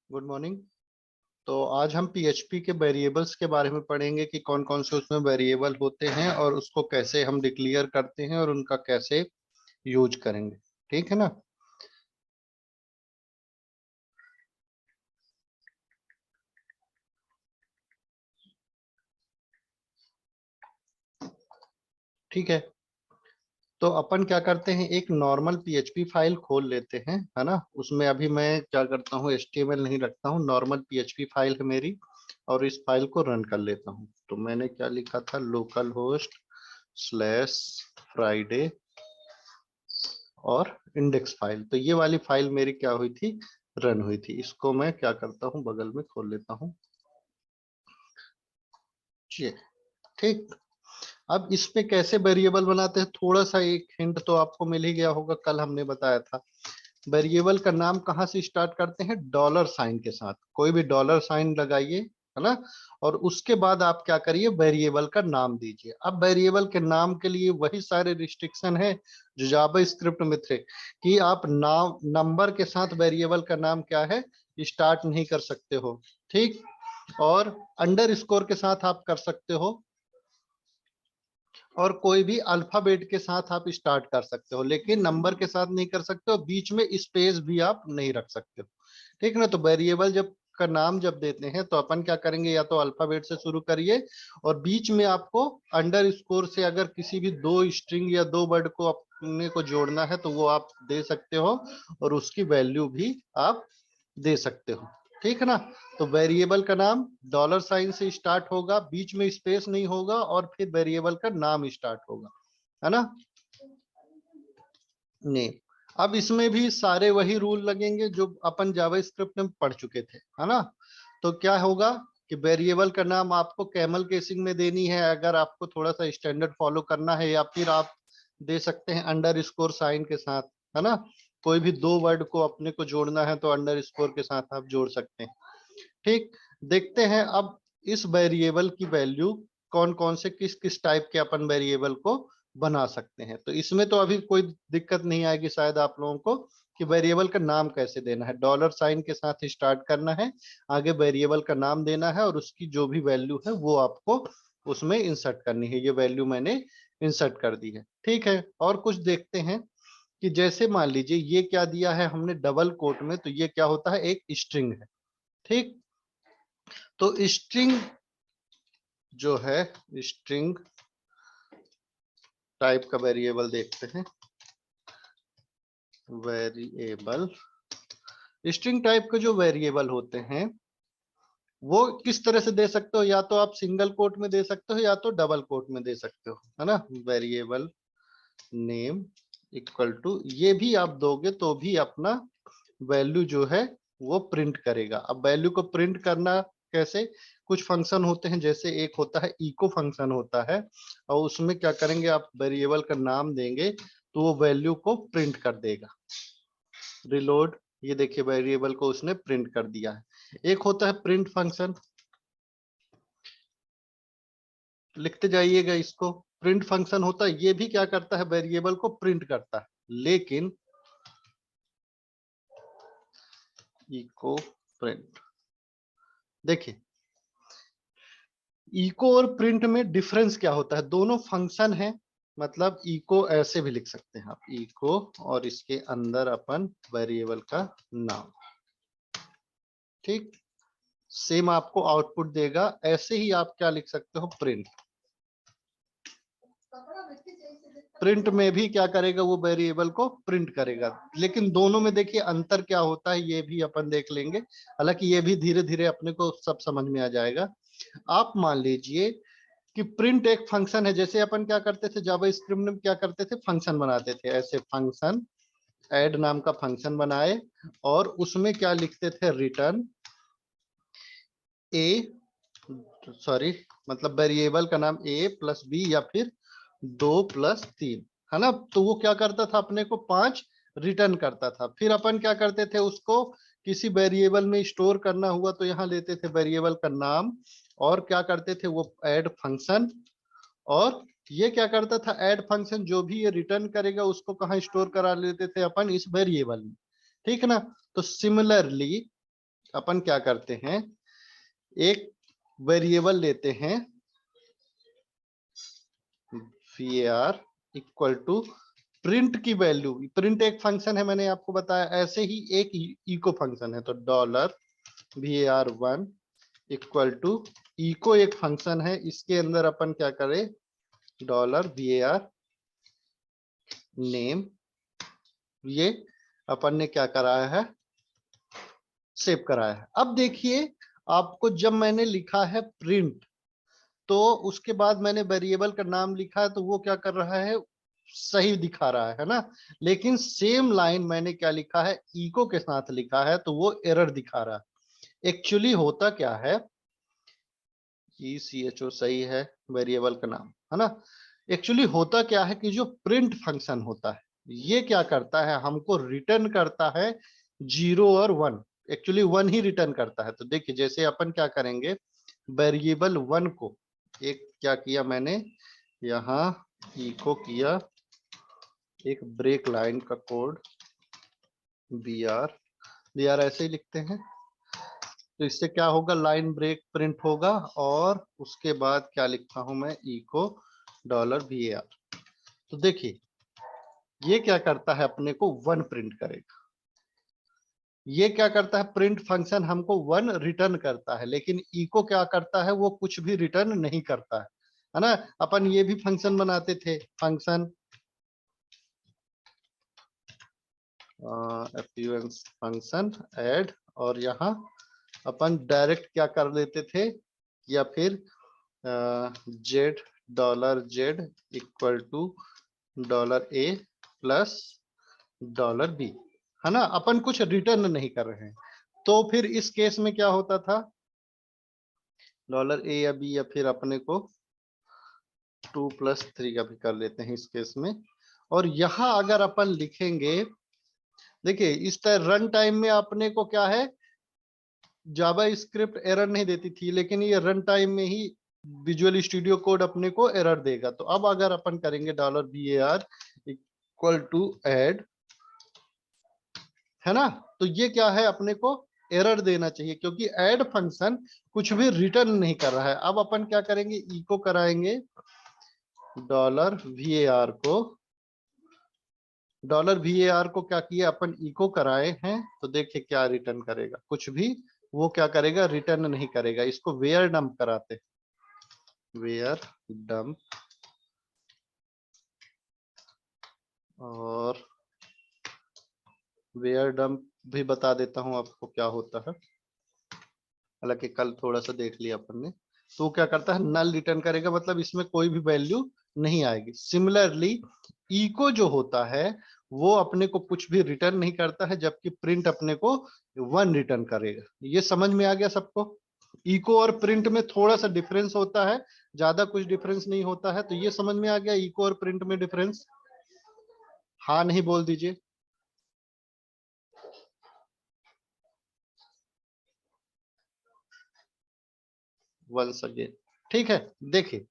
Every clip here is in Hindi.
Good morning. तो आज हम पीएचपी के वेरिएबल्स के बारे में पढ़ेंगे कि कौन कौन से उसमें वेरिएबल होते हैं और उसको कैसे हम डिक्लेयर करते हैं और उनका कैसे यूज करेंगे। ठीक है ना। ठीक है, तो अपन क्या करते हैं, एक नॉर्मल पीएचपी फाइल खोल लेते हैं, है ना। उसमें अभी मैं क्या करता हूँ, एचटीएमएल नहीं रखता हूँ, नॉर्मल पीएचपी फाइल है मेरी। और इस फाइल को रन कर लेता हूँ। तो मैंने क्या लिखा था, लोकल होस्ट स्लैश फ्राइडे और इंडेक्स फाइल। तो ये वाली फाइल मेरी क्या हुई थी, रन हुई थी। इसको मैं क्या करता हूँ, बगल में खोल लेता हूँ। ये ठीक। अब इस पे कैसे वेरिएबल बनाते हैं, थोड़ा सा एक हिंट तो आपको मिल ही गया होगा, कल हमने बताया था। वेरिएबल का नाम कहाँ से स्टार्ट करते हैं, डॉलर साइन के साथ। कोई भी डॉलर साइन लगाइए, है ना। और उसके बाद आप क्या करिए, वेरिएबल का नाम दीजिए। अब वेरिएबल के नाम के लिए वही सारे रिस्ट्रिक्शन है जो जावा स्क्रिप्ट में थे, कि आप नाम नंबर के साथ वेरिएबल का नाम क्या है, स्टार्ट नहीं कर सकते हो। ठीक। और अंडर स्कोर के साथ आप कर सकते हो, और कोई भी अल्फाबेट के साथ आप स्टार्ट कर सकते हो, लेकिन नंबर के साथ नहीं कर सकते हो। बीच में स्पेस भी आप नहीं रख सकते हो। ठीक ना। तो वेरिएबल जब का नाम जब देते हैं तो अपन क्या करेंगे, या तो अल्फाबेट से शुरू करिए, और बीच में आपको अंडर स्कोर से अगर किसी भी दो स्ट्रिंग या दो वर्ड को अपने को जोड़ना है तो वो आप दे सकते हो, और उसकी वैल्यू भी आप दे सकते हो। ठीक है ना। तो वेरिएबल का नाम डॉलर साइन से स्टार्ट होगा, बीच में स्पेस नहीं होगा, और फिर वेरिएबल का नाम स्टार्ट होगा, है ना। नेम। अब इसमें भी सारे वही रूल लगेंगे जो अपन जावास्क्रिप्ट में पढ़ चुके थे, है ना। तो क्या होगा कि वेरिएबल का नाम आपको कैमल केसिंग में देनी है अगर आपको थोड़ा सा स्टैंडर्ड फॉलो करना है, या फिर आप दे सकते हैं अंडर स्कोर साइन के साथ, है ना। कोई भी दो वर्ड को अपने को जोड़ना है तो अंडर स्कोर के साथ आप जोड़ सकते हैं। ठीक। देखते हैं अब इस वेरिएबल की वैल्यू कौन कौन से किस किस टाइप के अपन वेरिएबल को बना सकते हैं। तो इसमें तो अभी कोई दिक्कत नहीं आएगी शायद आप लोगों को, कि वेरिएबल का नाम कैसे देना है। डॉलर साइन के साथ स्टार्ट करना है, आगे वेरिएबल का नाम देना है, और उसकी जो भी वैल्यू है वो आपको उसमें इंसर्ट करनी है। ये वैल्यू मैंने इंसर्ट कर दी है। ठीक है, और कुछ देखते हैं कि जैसे मान लीजिए ये क्या दिया है हमने डबल कोट में, तो ये क्या होता है, एक स्ट्रिंग है। ठीक। तो स्ट्रिंग जो है, स्ट्रिंग टाइप का वेरिएबल देखते हैं। वेरिएबल, स्ट्रिंग टाइप के जो वेरिएबल होते हैं वो किस तरह से दे सकते हो, या तो आप सिंगल कोट में दे सकते हो या तो डबल कोट में दे सकते हो, है ना। वेरिएबल नेम इक्वल टू, ये भी आप दोगे तो भी अपना वैल्यू जो है वो प्रिंट करेगा। अब वैल्यू को प्रिंट करना कैसे, कुछ फंक्शन होते हैं, जैसे एक होता है इको फंक्शन होता है, और उसमें क्या करेंगे, आप वेरिएबल का नाम देंगे तो वो वैल्यू को प्रिंट कर देगा। रिलोड, ये देखिए वेरिएबल को उसने प्रिंट कर दिया है। एक होता है प्रिंट फंक्शन, लिखते जाइएगा इसको। प्रिंट फंक्शन होता है, ये भी क्या करता है, वेरिएबल को प्रिंट करता है, लेकिन इको प्रिंट, देखिए इको और प्रिंट में डिफरेंस क्या होता है, दोनों फंक्शन है। मतलब इको ऐसे भी लिख सकते हैं आप, इको, और इसके अंदर अपन वेरिएबल का नाम। ठीक। सेम आपको आउटपुट देगा। ऐसे ही आप क्या लिख सकते हो, प्रिंट। प्रिंट में भी क्या करेगा, वो वेरिएबल को प्रिंट करेगा। लेकिन दोनों में देखिए अंतर क्या होता है, ये भी अपन देख लेंगे। हालांकि ये भी धीरे धीरे अपने को सब समझ में आ जाएगा। आप मान लीजिए कि प्रिंट एक फंक्शन है, जैसे अपन क्या करते थे जावा स्क्रिप्ट में, क्या करते थे, फंक्शन बनाते थे। ऐसे फंक्शन ऐड नाम का फंक्शन बनाए, और उसमें क्या लिखते थे, रिटर्न ए, सॉरी, मतलब वेरिएबल का नाम ए प्लस बी, या फिर 2 + 3, है ना। तो वो क्या करता था, अपने को 5 रिटर्न करता था। फिर अपन क्या करते थे, उसको किसी वेरिएबल में स्टोर करना हुआ तो यहाँ लेते थे वेरिएबल का नाम, और क्या करते थे, वो ऐड फंक्शन, और ये क्या करता था, ऐड फंक्शन जो भी ये रिटर्न करेगा उसको कहाँ स्टोर करा लेते थे अपन, इस वेरिएबल में, ठीक है ना। तो सिमिलरली अपन क्या करते हैं, एक वेरिएबल लेते हैं var इक्वल टू प्रिंट की वैल्यू, प्रिंट एक फंक्शन है मैंने आपको बताया, ऐसे ही एक इको फंक्शन है, तो $var1 इक्वल टू इको एक फंक्शन है, इसके अंदर अपन क्या करें, $var नेम, ये अपन ने क्या कराया है, सेव कराया है। अब देखिए आपको, जब मैंने लिखा है प्रिंट, तो उसके बाद मैंने वेरिएबल का नाम लिखा है, तो वो क्या कर रहा है, सही दिखा रहा है ना। लेकिन सेम लाइन मैंने क्या लिखा है, इको के साथ लिखा है, तो वो एरर दिखा रहा है। एक्चुअली होता क्या है, ECHO सही है, वेरिएबल का नाम है ना। एक्चुअली होता क्या है कि जो प्रिंट फंक्शन होता है, ये क्या करता है, हमको रिटर्न करता है 0 और 1, एक्चुअली 1 ही रिटर्न करता है। तो देखिए जैसे अपन क्या करेंगे, वेरिएबल 1 को एक क्या किया मैंने, यहाँ इको किया एक ब्रेक लाइन का कोड br ऐसे ही लिखते हैं, तो इससे क्या होगा, लाइन ब्रेक प्रिंट होगा, और उसके बाद क्या लिखता हूं मैं, इको $var। तो देखिए ये क्या करता है, अपने को 1 प्रिंट करेगा। ये क्या करता है, प्रिंट फंक्शन हमको 1 रिटर्न करता है, लेकिन इको क्या करता है, वो कुछ भी रिटर्न नहीं करता है ना। अपन ये भी फंक्शन बनाते थे, फंक्शन फंक्शन ऐड, और यहाँ अपन डायरेक्ट क्या कर लेते थे, या फिर Z $z equal to $a plus $b, है ना। अपन कुछ रिटर्न नहीं कर रहे हैं, तो फिर इस केस में क्या होता था, $a या b, या फिर अपने को 2 + 3 का भी कर लेते हैं इस केस में। और यहाँ अगर अपन लिखेंगे, देखिए इस तरह रन टाइम में अपने को क्या है, जावा स्क्रिप्ट एरर नहीं देती थी, लेकिन ये रन टाइम में ही विजुअल स्टूडियो कोड अपने को एरर देगा। तो अब अगर अपन करेंगे $var इक्वल टू ऐड, है ना, तो ये क्या है, अपने को एरर देना चाहिए, क्योंकि ऐड फंक्शन कुछ भी रिटर्न नहीं कर रहा है। अब अपन क्या करेंगे, इको कराएंगे $var को, $var को क्या किया अपन, इको कराए हैं, तो देखिए क्या रिटर्न करेगा, कुछ भी वो क्या करेगा, रिटर्न नहीं करेगा। इसको वेयर डंप कराते, वेयर डंप, और वेयर डंप भी बता देता हूं आपको क्या होता है, हालांकि कल थोड़ा सा देख लिया अपन ने। तो क्या करता है, नल रिटर्न करेगा, मतलब इसमें कोई भी वैल्यू नहीं आएगी। सिमिलरली इको जो होता है वो अपने को कुछ भी रिटर्न नहीं करता है, जबकि प्रिंट अपने को 1 रिटर्न करेगा। ये समझ में आ गया सबको, इको और प्रिंट में थोड़ा सा डिफरेंस होता है, ज्यादा कुछ डिफरेंस नहीं होता है। तो ये समझ में आ गया इको और प्रिंट में डिफरेंस, हाँ नहीं बोल दीजिए। वंस अगेन, ठीक है। देखिए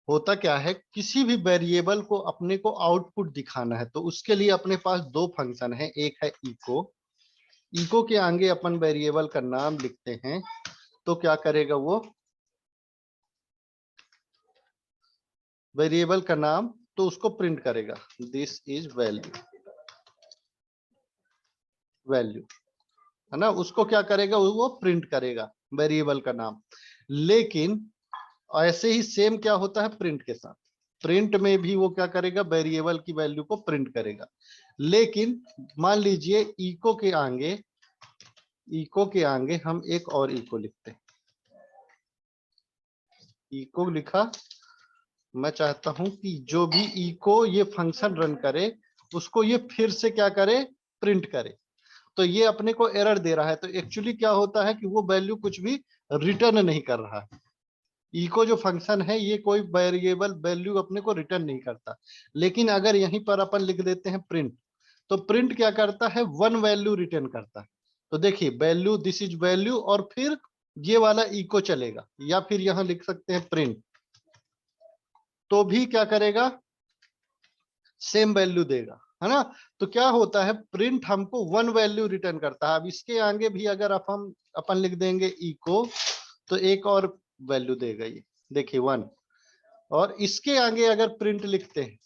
होता क्या है, किसी भी वेरिएबल को अपने को आउटपुट दिखाना है, तो उसके लिए अपने पास 2 फंक्शन है, एक है इको, इको के आगे अपन वेरिएबल का नाम लिखते हैं, तो क्या करेगा वो, वेरिएबल का नाम, तो उसको प्रिंट करेगा, दिस इज वैल्यू, वैल्यू, है ना। उसको क्या करेगा, वो प्रिंट करेगा वेरिएबल का नाम। लेकिन ऐसे ही सेम क्या होता है प्रिंट के साथ, प्रिंट में भी वो क्या करेगा, वेरिएबल की वैल्यू को प्रिंट करेगा। लेकिन मान लीजिए इको के आगे हम एक और इको लिखते हैं, इको लिखा, मैं चाहता हूं कि जो भी इको ये फंक्शन रन करे, उसको ये फिर से क्या करे, प्रिंट करे। तो ये अपने को एरर दे रहा है, तो एक्चुअली क्या होता है कि वो वैल्यू कुछ भी रिटर्न नहीं कर रहा है। इको जो फंक्शन है ये कोई वेरिएबल वैल्यू अपने को रिटर्न नहीं करता। लेकिन अगर यहीं पर अपन लिख देते हैं प्रिंट, तो प्रिंट क्या करता है, 1 वैल्यू रिटर्न करता है। तो देखिए वैल्यू, दिस इज वैल्यू, और फिर ये वाला इको चलेगा, या फिर यहां लिख सकते हैं प्रिंट, तो भी क्या करेगा, सेम वैल्यू देगा, है ना। तो क्या होता है, प्रिंट हमको वन वैल्यू रिटर्न करता है। अब इसके आगे भी अगर हम अपन लिख देंगे इको, तो एक और वैल्यू देगा ये, देखिए 1। और इसके आगे अगर प्रिंट लिखते हैं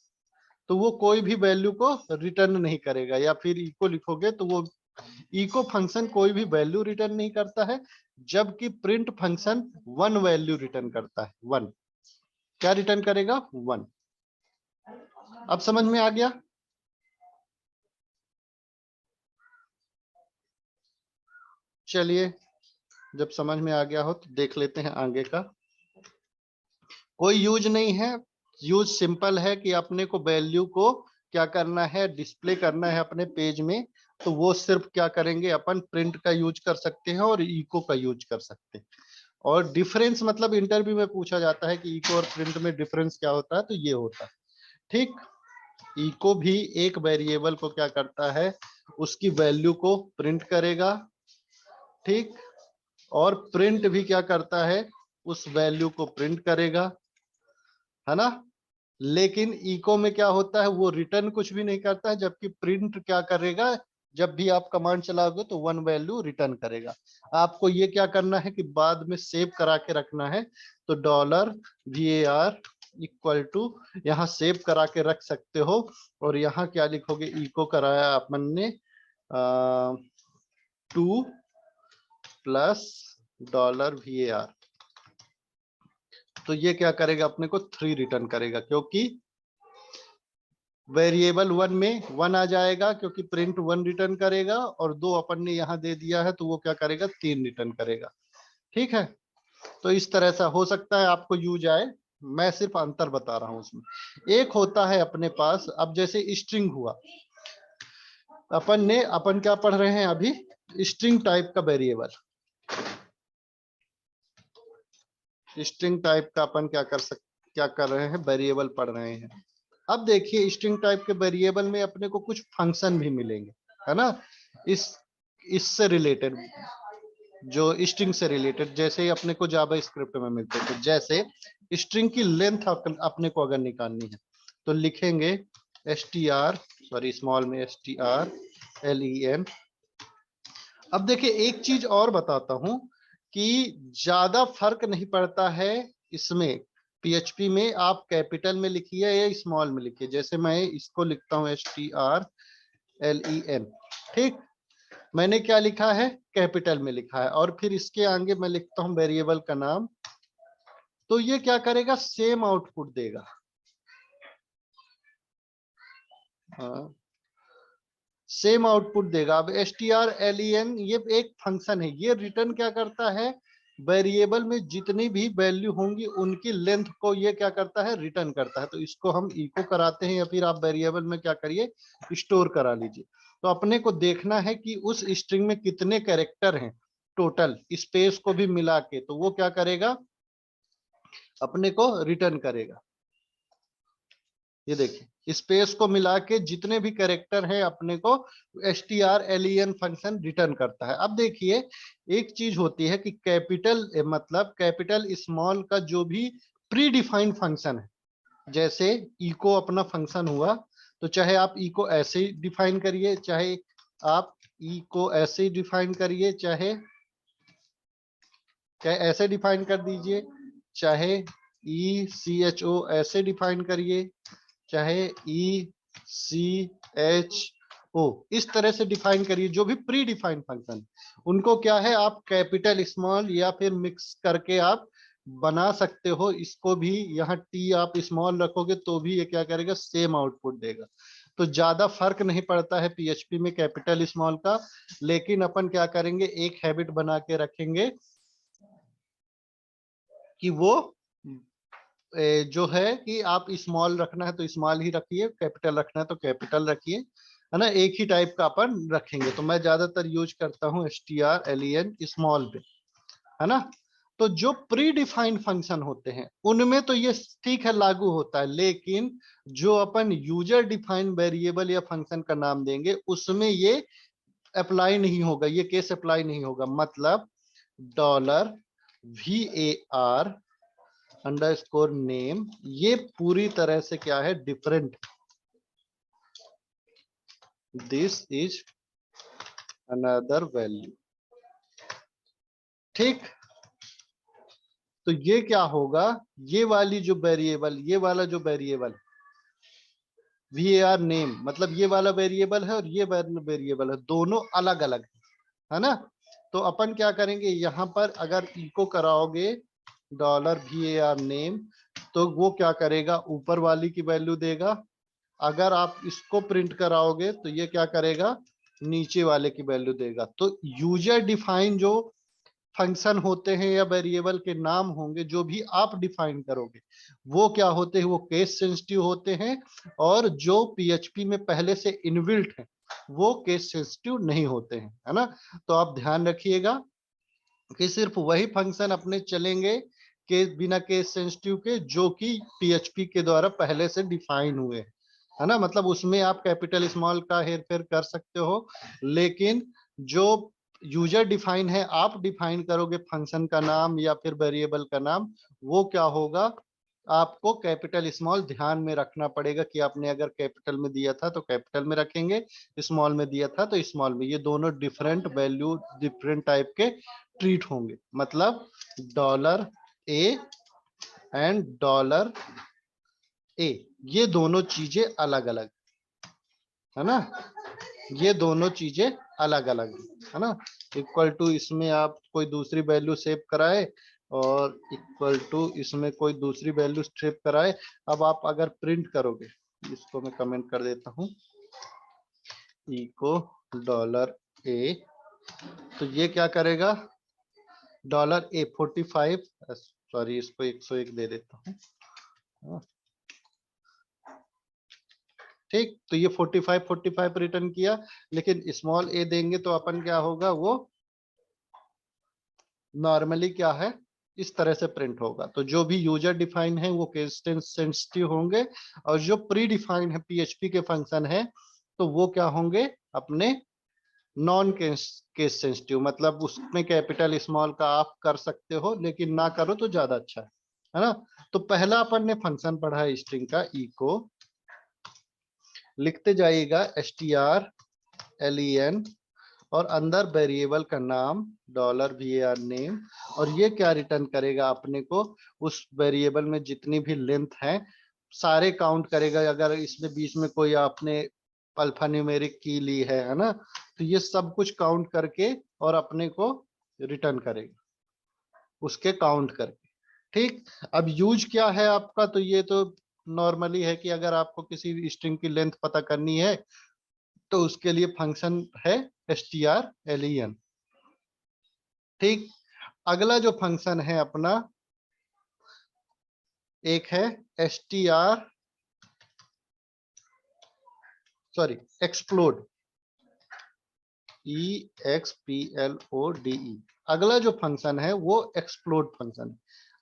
तो वो कोई भी वैल्यू को रिटर्न नहीं करेगा, या फिर इको लिखोगे तो वो इको फंक्शन कोई भी वैल्यू रिटर्न नहीं करता है, जबकि print function one value return करता है। 1 क्या रिटर्न करेगा, 1। अब समझ में आ गया। चलिए, जब समझ में आ गया हो तो देख लेते हैं आगे का। कोई यूज नहीं है, यूज सिंपल है कि अपने को वैल्यू को क्या करना है, डिस्प्ले करना है अपने पेज में। तो वो सिर्फ क्या करेंगे, अपन प्रिंट का यूज कर सकते हैं और इको का यूज कर सकते हैं। और डिफरेंस मतलब इंटरव्यू में पूछा जाता है कि इको और प्रिंट में डिफरेंस क्या होता है, तो ये होता है। ठीक, इको भी एक वेरिएबल को क्या करता है, उसकी वैल्यू को प्रिंट करेगा। ठीक, और प्रिंट भी क्या करता है, उस वैल्यू को प्रिंट करेगा, है ना। लेकिन इको में क्या होता है, वो रिटर्न कुछ भी नहीं करता है, जबकि प्रिंट क्या करेगा, जब भी आप कमांड चलाओगे तो वन वैल्यू रिटर्न करेगा। आपको ये क्या करना है कि बाद में सेव करा के रखना है, तो $var इक्वल टू यहाँ सेव करा के रख सकते हो। और यहाँ क्या लिखोगे, इको कराया अपन ने 2 प्लस $var, तो ये क्या करेगा, अपने को 3 रिटर्न करेगा, क्योंकि वेरिएबल 1 में 1 आ जाएगा, क्योंकि प्रिंट 1 रिटर्न करेगा, और 2 अपन ने यहाँ दे दिया है तो वो क्या करेगा, 3 रिटर्न करेगा। ठीक है, तो इस तरह से हो सकता है आपको यूज आए, मैं सिर्फ अंतर बता रहा हूं उसमें। एक होता है अपने पास, अब जैसे स्ट्रिंग हुआ, अपन क्या पढ़ रहे हैं अभी, स्ट्रिंग टाइप का वेरिएबल। स्ट्रिंग टाइप का अपन क्या कर रहे हैं, वेरिएबल पढ़ रहे हैं। अब देखिए, स्ट्रिंग टाइप के वेरिएबल में अपने को कुछ फंक्शन भी मिलेंगे, है ना। इससे रिलेटेड, जो स्ट्रिंग से रिलेटेड, जैसे ही अपने को जावा स्क्रिप्ट में मिलते थे। जैसे स्ट्रिंग की लेंथ अपने को अगर निकालनी है तो लिखेंगे स्मॉल में str_len। अब देखिए, एक चीज और बताता हूं कि ज्यादा फर्क नहीं पड़ता है इसमें, पीएचपी में आप कैपिटल में लिखिए या स्मॉल में लिखिए। जैसे मैं इसको लिखता हूं str_len, ठीक, मैंने क्या लिखा है, कैपिटल में लिखा है, और फिर इसके आगे मैं लिखता हूं वेरिएबल का नाम, तो ये क्या करेगा, सेम आउटपुट देगा। हाँ, सेम आउटपुट देगा। अब str_len ये एक फंक्शन है, ये रिटर्न क्या करता है, वेरिएबल में जितनी भी वैल्यू होंगी उनकी लेंथ को ये क्या करता है, रिटर्न करता है। तो इसको हम इको कराते हैं, या फिर आप वेरिएबल में क्या करिए, स्टोर करा लीजिए। तो अपने को देखना है कि उस स्ट्रिंग में कितने कैरेक्टर हैं टोटल, स्पेस को भी मिला के, तो वो क्या करेगा, अपने को रिटर्न करेगा। ये देखिए, स्पेस को मिला के जितने भी कैरेक्टर हैं अपने को str_len फंक्शन रिटर्न करता है। अब देखिए, एक चीज होती है कि कैपिटल मतलब कैपिटल स्मॉल का जो भी प्री डिफाइंड फंक्शन है, जैसे इको अपना फंक्शन हुआ, तो चाहे आप इको ऐसे ही डिफाइन करिए, चाहे आप इको ऐसे ही डिफाइन करिए, चाहे ऐसे डिफाइन कर दीजिए, चाहे ECHO ऐसे डिफाइन करिए, चाहे ECHO इस तरह से डिफाइन करिए। जो भी प्री डिफाइंड फंक्शन, उनको क्या है, आप कैपिटल स्मॉल या फिर मिक्स करके आप बना सकते हो। इसको भी यहाँ टी आप स्मॉल रखोगे तो भी ये क्या करेगा, सेम आउटपुट देगा। तो ज्यादा फर्क नहीं पड़ता है पीएचपी में कैपिटल स्मॉल का। लेकिन अपन क्या करेंगे, एक हैबिट बना के रखेंगे कि वो जो है कि आप स्मॉल रखना है तो स्मॉल ही रखिए, कैपिटल रखना है तो कैपिटल रखिए, है ना। एक ही टाइप का अपन रखेंगे। तो मैं ज्यादातर यूज करता हूँ str_len स्मॉल पे, है ना। तो जो प्री डिफाइंड फंक्शन होते हैं उनमें तो ये ठीक है, लागू होता है। लेकिन जो अपन यूजर डिफाइंड वेरिएबल या फंक्शन का नाम देंगे उसमें ये अप्लाई नहीं होगा, ये केस अप्लाई नहीं होगा। मतलब $var अंडरस्कोर नेम, ये पूरी तरह से क्या है, different. This is another value. ठीक, तो ये क्या होगा, ये वाली जो वेरिएबल, ये वाला जो वेरिएबल var नेम, मतलब ये वाला वेरिएबल है और ये वेरिएबल है, दोनों अलग अलग है ना। तो अपन क्या करेंगे, यहाँ पर अगर इको कराओगे $var नेम, तो वो क्या करेगा, ऊपर वाली की वैल्यू देगा। अगर आप इसको प्रिंट कराओगे तो ये क्या करेगा, नीचे वाले की वैल्यू देगा। तो यूजर डिफाइन जो फंक्शन होते हैं या वेरिएबल के नाम होंगे जो भी आप डिफाइन करोगे, वो क्या होते हैं, वो केस सेंसिटिव होते हैं। और जो पीएचपी में पहले से इनबिल्ट है वो केस सेंसिटिव नहीं होते हैं, है ना। तो आप ध्यान रखिएगा कि सिर्फ वही फंक्शन अपने चलेंगे के बिना केस सेंसिटिव के, जो कि पीएचपी के द्वारा पहले से डिफाइन हुए, है ना। मतलब उसमें आप कैपिटल स्मॉल का हेर फेर कर सकते हो, लेकिन जो यूजर डिफाइन है, आप डिफाइन करोगे फंक्शन का नाम या फिर वेरिएबल का नाम, वो क्या होगा, आपको कैपिटल स्मॉल ध्यान में रखना पड़ेगा कि आपने अगर कैपिटल में दिया था तो कैपिटल में रखेंगे, स्मॉल में दिया था तो स्मॉल में। ये दोनों डिफरेंट वैल्यू, डिफरेंट टाइप के ट्रीट होंगे। मतलब $a एंड $a, ये दोनों चीजें अलग अलग, है ना। ये दोनों चीजें अलग अलग है ना। इक्वल टू इसमें आप कोई दूसरी वैल्यू सेव कराए और इक्वल टू इसमें कोई दूसरी वैल्यू सेव कराए। अब आप अगर प्रिंट करोगे, इसको मैं कमेंट कर देता हूं, इको $a, तो ये क्या करेगा, $a45, सॉरी इसको 101 दे देता हूँ। ठीक, तो ये 45 रिटर्न किया, लेकिन स्मॉल ए देंगे तो अपन क्या होगा, वो नॉर्मली क्या है, इस तरह से प्रिंट होगा। तो जो भी यूजर डिफाइन है वो केस सेंसिटिव होंगे, और जो प्री डिफाइन है पीएचपी के फंक्शन है, तो वो क्या होंगे, अपने नॉन केस सेंसिटिव। मतलब उसमें कैपिटल स्मॉल का आप कर सकते हो, लेकिन ना करो तो ज्यादा अच्छा है ना। तो पहला अपन ने फंक्शन पढ़ा है स्ट्रिंग का, इको, लिखते जाइएगा strlen, और अंदर वेरिएबल का नाम $var नेम, और ये क्या रिटर्न करेगा अपने को, उस वेरिएबल में जितनी भी लेंथ है सारे काउंट करेगा। अगर इसमें बीच में कोई आपने अल्फा न्यूमेरिक की ली है ना, तो ये सब कुछ काउंट करके और अपने को रिटर्न करेगा उसके काउंट करके। ठीक, अब यूज क्या है आपका, तो ये तो नॉर्मली है कि अगर आपको किसी स्ट्रिंग की लेंथ पता करनी है तो उसके लिए फंक्शन है strlen। ठीक, अगला जो फंक्शन है अपना, एक है एक्सप्लोड, EXPLODE। अगला जो फंक्शन है वो एक्सप्लोड फंक्शन है।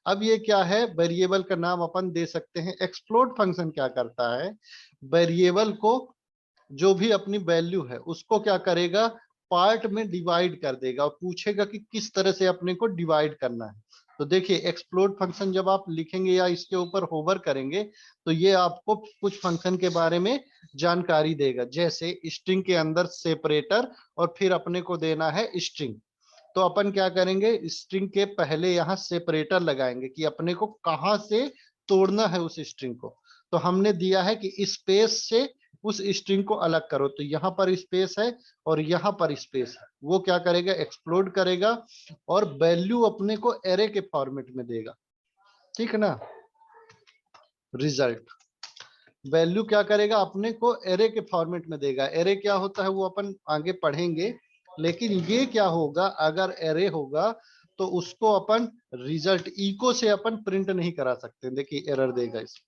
अब ये क्या है, वेरिएबल का नाम अपन दे सकते हैं। एक्सप्लोड फंक्शन क्या करता है, वेरिएबल को, जो भी अपनी वैल्यू है उसको क्या करेगा, पार्ट में डिवाइड कर देगा और पूछेगा कि किस तरह से अपने को डिवाइड करना है। तो देखिए एक्सप्लोड फंक्शन जब आप लिखेंगे या इसके ऊपर होवर करेंगे, तो ये आपको कुछ फंक्शन के बारे में जानकारी देगा, जैसे स्ट्रिंग के अंदर सेपरेटर, और फिर अपने को देना है स्ट्रिंग। तो अपन क्या करेंगे, स्ट्रिंग के पहले यहाँ सेपरेटर लगाएंगे कि अपने को कहाँ से तोड़ना है उस स्ट्रिंग को। तो हमने दिया है कि स्पेस से उस स्ट्रिंग को अलग करो, तो यहाँ पर स्पेस है और यहाँ पर स्पेस है। वो क्या करेगा, एक्सप्लोड करेगा और वैल्यू अपने को एरे के फॉर्मेट में देगा। ठीक है ना, रिजल्ट वैल्यू क्या करेगा, अपने को एरे के फॉर्मेट में देगा। एरे क्या होता है वो अपन आगे पढ़ेंगे, लेकिन ये क्या होगा, अगर एरे होगा तो उसको अपन रिजल्ट इको से अपन प्रिंट नहीं करा सकते। देखिए एरर देगा इस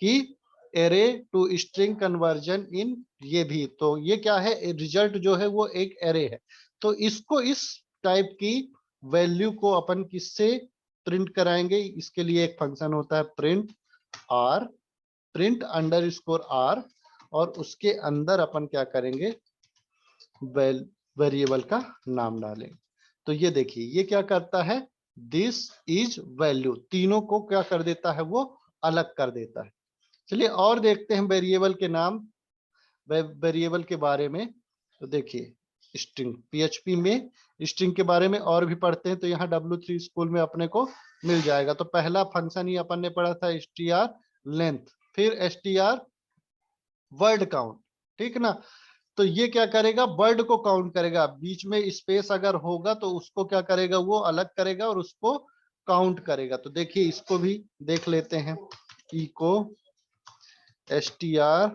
कि array to string conversion in, ये भी तो ये क्या है, रिजल्ट जो है वो एक एरे है। तो इसको इस टाइप की वैल्यू को अपन किससे प्रिंट कराएंगे, इसके लिए एक फंक्शन होता है print r, print underscore r, और उसके अंदर अपन क्या करेंगे, वेरिएबल का नाम डालेंगे। तो ये देखिए ये क्या करता है, दिस इज वैल्यू, तीनों को क्या कर देता है, वो अलग कर देता है। चलिए और देखते हैं वेरिएबल के नाम, वेरिएबल के बारे में। तो देखिए स्ट्रिंग, पीएचपी में स्ट्रिंग के बारे में और भी पढ़ते हैं तो यहाँ W3 स्कूल में अपने को मिल जाएगा। तो पहला फंक्शन ही अपन ने पढ़ा था str लेंथ, फिर str वर्ड काउंट, ठीक ना। तो ये क्या करेगा, वर्ड को काउंट करेगा, बीच में स्पेस अगर होगा तो उसको क्या करेगा, वो अलग करेगा और उसको काउंट करेगा। तो देखिए इसको भी देख लेते हैं, इको str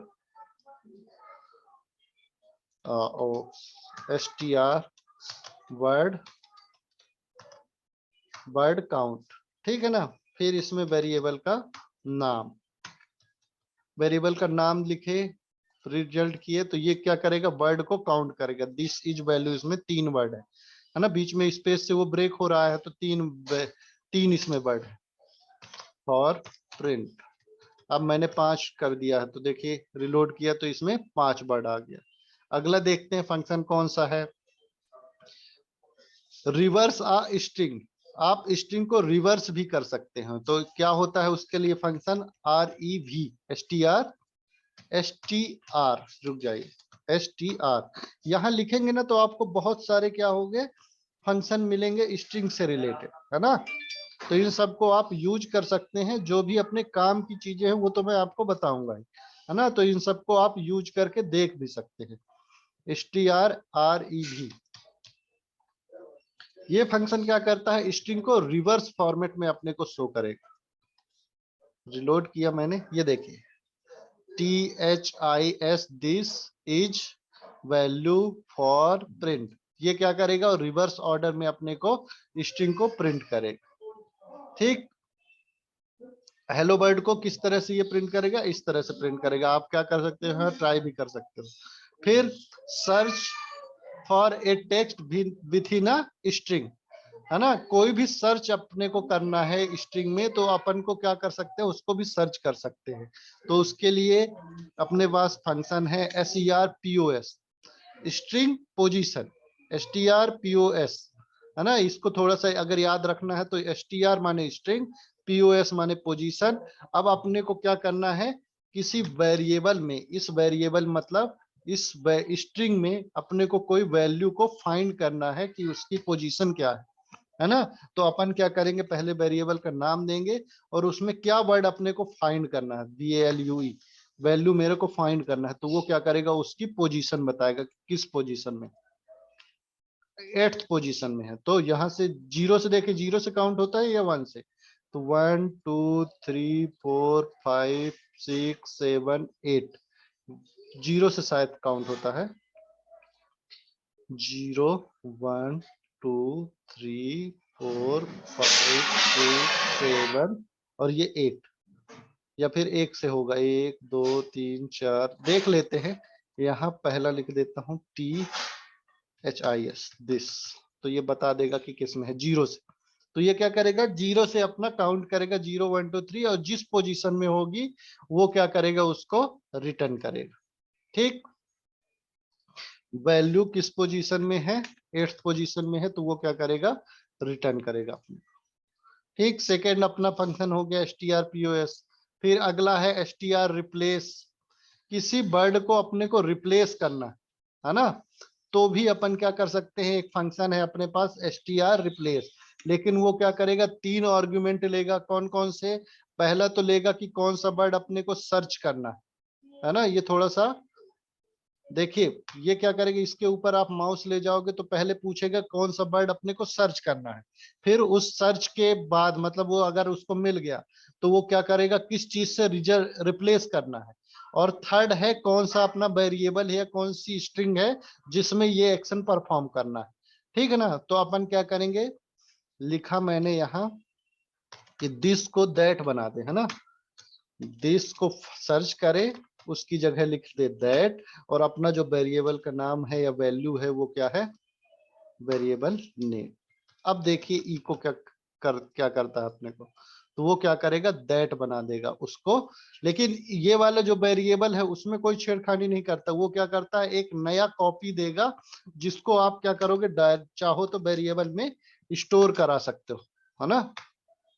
वर्ड काउंट, ठीक है ना। फिर इसमें वेरिएबल का नाम, वेरिएबल का नाम लिखे, रिजल्ट किए, तो ये क्या करेगा, वर्ड को काउंट करेगा। दिस इज वैल्यू, इसमें 3 वर्ड है ना, बीच में स्पेस से वो ब्रेक हो रहा है तो तीन इसमें वर्ड है। फॉर प्रिंट, अब मैंने 5 कर दिया है तो देखिए रिलोड किया तो इसमें 5 वर्ड आ गया। अगला देखते हैं फंक्शन कौन सा है, रिवर्स आ स्ट्रिंग। आप स्ट्रिंग को रिवर्स भी कर सकते हैं, तो क्या होता है उसके लिए फंक्शन REV, STR, रुक जाइए, STR यहाँ लिखेंगे ना तो आपको बहुत सारे क्या होंगे, फंक्शन मिलेंगे स्ट्रिंग से रिलेटेड, है ना। तो इन सबको आप यूज कर सकते हैं, जो भी अपने काम की चीजें हैं वो तो मैं आपको बताऊंगा ही, है ना। तो इन सबको आप यूज करके देख भी सकते हैं। STR-REV ये फंक्शन क्या करता है, स्ट्रिंग को रिवर्स फॉर्मेट में अपने को शो करेगा। रिलोड किया मैंने, ये देखिए THIS this is value for print, ये क्या करेगा, और रिवर्स ऑर्डर में अपने को स्ट्रिंग को प्रिंट करेगा। ठीक, हेलो वर्ड को किस तरह से ये प्रिंट करेगा, इस तरह से प्रिंट करेगा। आप क्या कर सकते हो, ट्राई भी कर सकते हो। फिर search for a text with in a string, है ना, कोई भी सर्च अपने को करना है स्ट्रिंग में तो अपन को क्या कर सकते हैं, उसको भी सर्च कर सकते हैं। तो उसके लिए अपने पास फंक्शन है SERPOS, स्ट्रिंग पोजीशन, STRPOS, है ना। इसको थोड़ा सा अगर याद रखना है तो STR माने स्ट्रिंग, POS माने पोजीशन। अब अपने को क्या करना है, किसी वेरिएबल में, इस वेरिएबल मतलब इस स्ट्रिंग में अपने को कोई वैल्यू को फाइंड करना है कि उसकी पोजीशन क्या है ना। तो अपन क्या करेंगे, पहले वेरिएबल का नाम देंगे और उसमें क्या वर्ड अपने को फाइंड करना है, VALUE, वैल्यू मेरे को फाइंड करना है, तो वो क्या करेगा, उसकी पोजीशन बताएगा किस पोजीशन में, 8th पोजीशन में है। तो यहाँ से 0 से देखे, 0 से काउंट होता है या 1 से, तो 1 2 3 4 5 6 7 8, 0 से शायद काउंट होता है, 0 1 2 3 4 5 6 7 और ये 8, या फिर 1 से होगा, 1 2 3 4, देख लेते हैं। यहाँ पहला लिख देता हूँ THIS दिस, तो ये बता देगा कि किस में है, 0 से। तो ये क्या करेगा, 0 से अपना काउंट करेगा, 0 1 2 3, और जिस पोजीशन में होगी वो क्या करेगा, उसको रिटर्न करेगा। ठीक, वैल्यू किस पोजीशन में है, 8th पोजीशन में है, तो वो क्या करेगा, रिटर्न करेगा। ठीक, सेकेंड अपना फंक्शन हो गया STRPOS। फिर अगला है STR रिप्लेस, किसी वर्ड को अपने को रिप्लेस करना है ना, तो भी अपन क्या कर सकते हैं, एक फंक्शन है अपने पास STR रिप्लेस, लेकिन वो क्या करेगा, 3 आर्गुमेंट लेगा। कौन कौन से, पहला तो लेगा कि कौन सा वर्ड अपने को सर्च करना है ना, ये थोड़ा सा देखिए, ये क्या करेगा, इसके ऊपर आप माउस ले जाओगे तो पहले पूछेगा कौन सा वर्ड अपने को सर्च करना है, फिर उस सर्च के बाद मतलब वो अगर उसको मिल गया तो वो क्या करेगा, किस चीज से रिप्लेस करना है, और थर्ड है कौन सा अपना वेरिएबल है, कौन सी स्ट्रिंग है जिसमें ये एक्शन परफॉर्म करना है। ठीक है ना, तो अपन क्या करेंगे, लिखा मैंने यहाँ कि दिस को दैट बना दे, है ना, दिस को सर्च करे, उसकी जगह लिख दे दैट, और अपना जो वेरिएबल का नाम है या वैल्यू है वो क्या है, वेरिएबल नेम। अब देखिए इको क्या करता है अपने को, तो वो क्या करेगा, दैट बना देगा उसको, लेकिन ये वाला जो वेरिएबल है उसमें कोई छेड़खानी नहीं करता, वो क्या करता है, एक नया कॉपी देगा जिसको आप क्या करोगे, चाहो तो वेरिएबल में स्टोर करा सकते हो, है ना।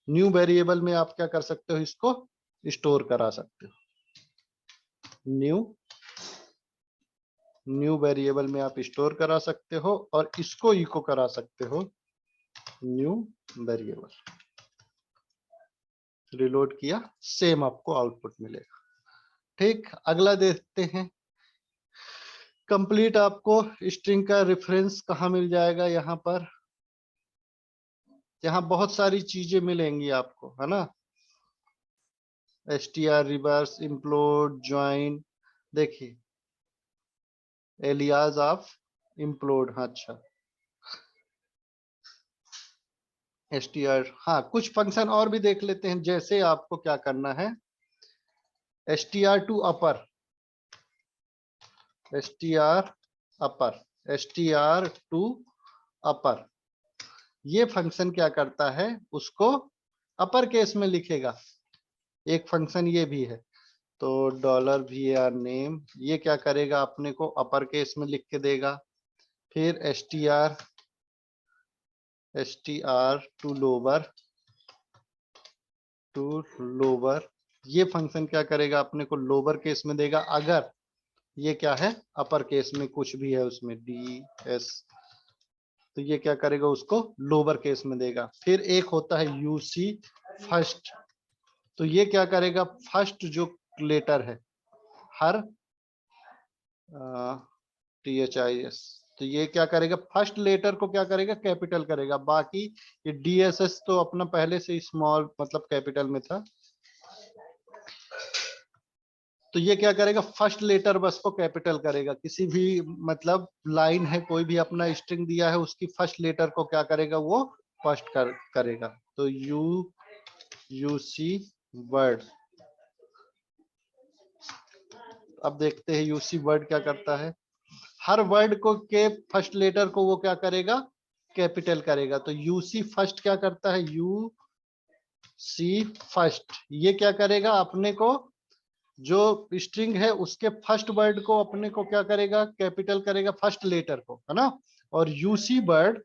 न्यू वेरिएबल में आप क्या कर सकते हो, इसको स्टोर करा सकते हो। न्यू वेरिएबल में आप स्टोर करा सकते हो और इसको इको करा सकते हो न्यू वेरिएबल। रिलोड किया, सेम आपको आउटपुट मिलेगा। ठीक, अगला देखते हैं। कंप्लीट आपको स्ट्रिंग का रेफरेंस कहाँ मिल जाएगा, यहाँ पर, यहाँ बहुत सारी चीजें मिलेंगी आपको, है ना। str, रिवर्स, implode, ज्वाइन, देखिए एलियाज ऑफ implode, हाँ अच्छा str, हाँ कुछ फंक्शन और भी देख लेते हैं। जैसे आपको क्या करना है, str to upper, str upper, str to upper, ये फंक्शन क्या करता है, उसको अपर केस में लिखेगा। एक फंक्शन ये भी है। तो $var नेम, ये क्या करेगा, अपने को अपर केस में लिख के देगा। फिर str टू लोअर, ये फंक्शन क्या करेगा, अपने को लोअर केस में देगा। अगर ये क्या है, अपर केस में कुछ भी है उसमें ds, तो ये क्या करेगा, उसको लोअर केस में देगा। फिर एक होता है यूसी फर्स्ट, तो ये क्या करेगा, फर्स्ट जो लेटर है हर THIS, तो ये क्या करेगा, फर्स्ट लेटर को क्या करेगा, कैपिटल करेगा। बाकी ये DSS तो अपना पहले से स्मॉल मतलब कैपिटल में था, तो ये क्या करेगा, फर्स्ट लेटर बस को कैपिटल करेगा। किसी भी मतलब लाइन है, कोई भी अपना स्ट्रिंग दिया है, उसकी फर्स्ट लेटर को क्या करेगा, वो फर्स्ट करेगा। तो यूसी वर्ड, अब देखते हैं यूसी वर्ड क्या करता है। हर वर्ड को के फर्स्ट लेटर को वो क्या करेगा, कैपिटल करेगा। तो यूसी फर्स्ट क्या करता है, यू सी फर्स्ट, ये क्या करेगा, अपने को जो स्ट्रिंग है उसके फर्स्ट वर्ड को अपने को क्या करेगा, कैपिटल करेगा, फर्स्ट लेटर को, है ना। और यूसी वर्ड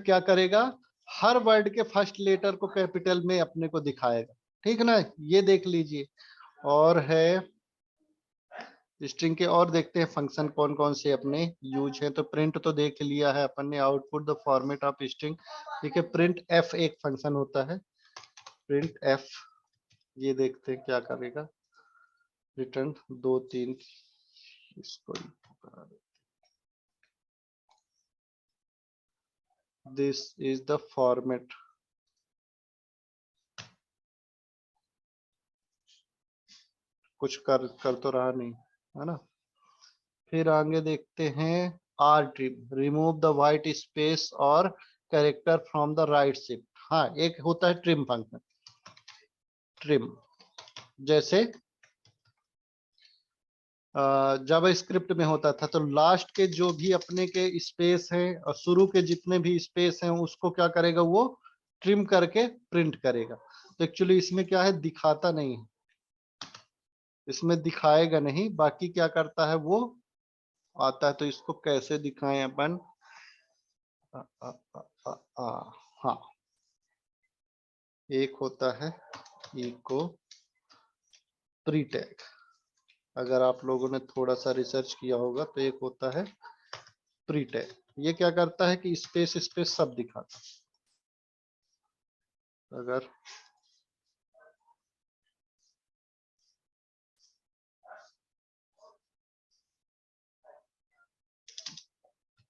क्या करेगा, हर वर्ड के फर्स्ट लेटर को कैपिटल में अपने को दिखाएगा। ठीक ना, ये देख लीजिए। और है स्ट्रिंग के और देखते हैं फंक्शन कौन कौन से अपने यूज है। तो प्रिंट तो देख लिया है अपन ने, output the format of string. ठीक है, प्रिंट एफ एक फंक्शन होता है, प्रिंट एफ, ये देखते हैं क्या करेगा, रिटर्न 2 3, इसको दिस इज द फॉर्मेट, कुछ कर तो रहा नहीं, है ना। फिर आगे देखते हैं R trim, remove the white space और character from the right shift. हाँ, एक होता है ट्रिम फंक्शन, ट्रिम जैसे जावास्क्रिप्ट में होता था। तो लास्ट के जो भी अपने के स्पेस हैं और शुरू के जितने भी स्पेस हैं उसको क्या करेगा, वो ट्रिम करके प्रिंट करेगा। तो एक्चुअली इसमें क्या है, दिखाता नहीं है, इसमें दिखाएगा नहीं, बाकी क्या करता है वो आता है। तो इसको कैसे दिखाएं अपन, आ, आ, आ, आ, आ, हाँ, एक होता है इको प्री टैग, अगर आप लोगों ने थोड़ा सा रिसर्च किया होगा तो एक होता है प्री टैग। ये क्या करता है कि स्पेस स्पेस सब दिखाता है। अगर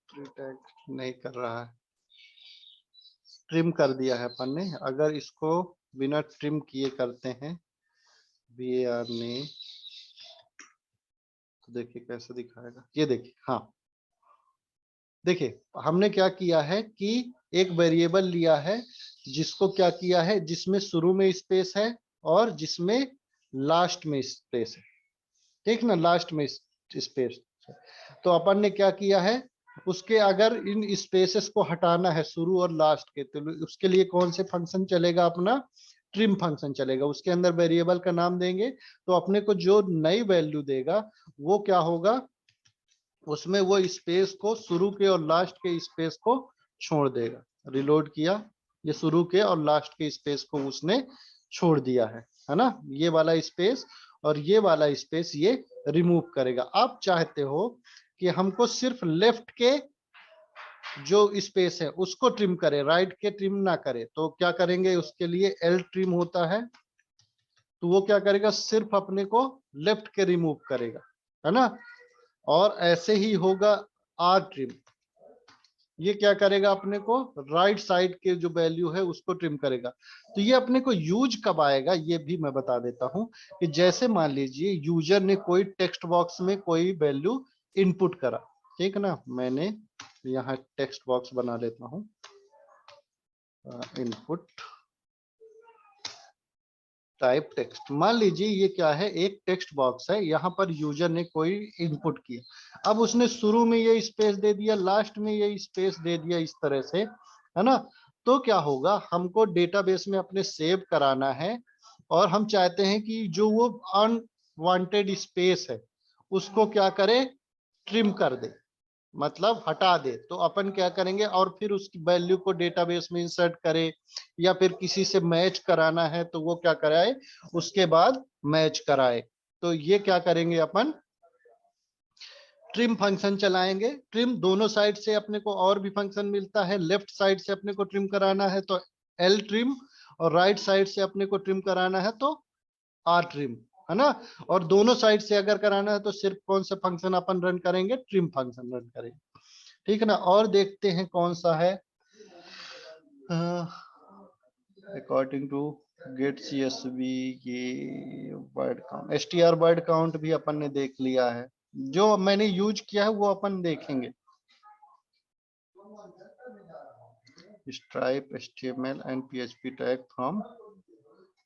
प्री टैग नहीं कर रहा है, ट्रिम कर दिया है अपन ने। अगर इसको बिना ट्रिम किए करते हैं var ने, तो देखिए कैसे दिखाएगा, ये देखिए। हाँ, देखिए हमने क्या किया है कि एक वेरिएबल लिया है जिसको क्या किया है, जिसमें शुरू में स्पेस है और जिसमें लास्ट में स्पेस है। ठीक ना, लास्ट में स्पेस। तो अपन ने क्या किया है, उसके अगर इन स्पेसेस को हटाना है शुरू और लास्ट के, तो उसके लिए कौन से फंक्शन चलेगा, अपना ट्रिम फंक्शन चलेगा। उसके अंदर वेरिएबल का नाम देंगे, तो अपने को जो नई वैल्यू देगा वो क्या होगा, उसमें वो स्पेस को, शुरू के और लास्ट के स्पेस को छोड़ देगा, रिलोड किया, ये शुरू के और लास्ट के स्पेस को उसने छोड़ दिया है ना, ये वाला स्पेस और ये वाला स्पेस ये रिमूव करेगा। आप चाहते हो कि हमको सिर्फ लेफ्ट के जो स्पेस है उसको ट्रिम करे, राइट के ट्रिम ना करे, तो क्या करेंगे, उसके लिए एल ट्रिम होता है, तो वो क्या करेगा, सिर्फ अपने को लेफ्ट के रिमूव करेगा, है ना। और ऐसे ही होगा आर ट्रिम, ये क्या करेगा, अपने को राइट साइड के जो वैल्यू है उसको ट्रिम करेगा। तो ये अपने को यूज कब आएगा ये भी मैं बता देता हूं, कि जैसे मान लीजिए यूजर ने कोई टेक्स्ट बॉक्स में कोई वैल्यू इनपुट करा, ठीक है ना, मैंने यहाँ टेक्स्ट बॉक्स बना लेता हूं, इनपुट टाइप टेक्स्ट, मान लीजिए ये क्या है, एक टेक्स्ट बॉक्स है, यहाँ पर यूजर ने कोई इनपुट किया, अब उसने शुरू में ये स्पेस दे दिया, लास्ट में ये स्पेस दे दिया, इस तरह से, है ना। तो क्या होगा, हमको डेटाबेस में अपने सेव कराना है, और हम चाहते हैं कि जो वो अनवांटेड स्पेस है उसको क्या करे, ट्रिम कर दे, मतलब हटा दे। तो अपन क्या करेंगे, और फिर उसकी वैल्यू को डेटाबेस में इंसर्ट करे, या फिर किसी से मैच कराना है तो वो क्या कराए, उसके बाद मैच कराए। तो ये क्या करेंगे, अपन ट्रिम फंक्शन चलाएंगे। ट्रिम दोनों साइड से अपने को और भी फंक्शन मिलता है, लेफ्ट साइड से अपने को ट्रिम कराना है तो एल ट्रिम, और राइट साइड से अपने को ट्रिम कराना है तो आर ट्रिम, है ना। और दोनों साइड से अगर कराना है तो सिर्फ कौन सा फंक्शन अपन रन करेंगे, ट्रिम फंक्शन रन करेंगे, ठीक है ना। और देखते हैं कौन सा है, अकॉर्डिंग टू गेट CSV, ये word count, str word count भी अपन ने देख लिया है, जो मैंने यूज किया है वो अपन देखेंगे। Stripe HTML and PHP tag from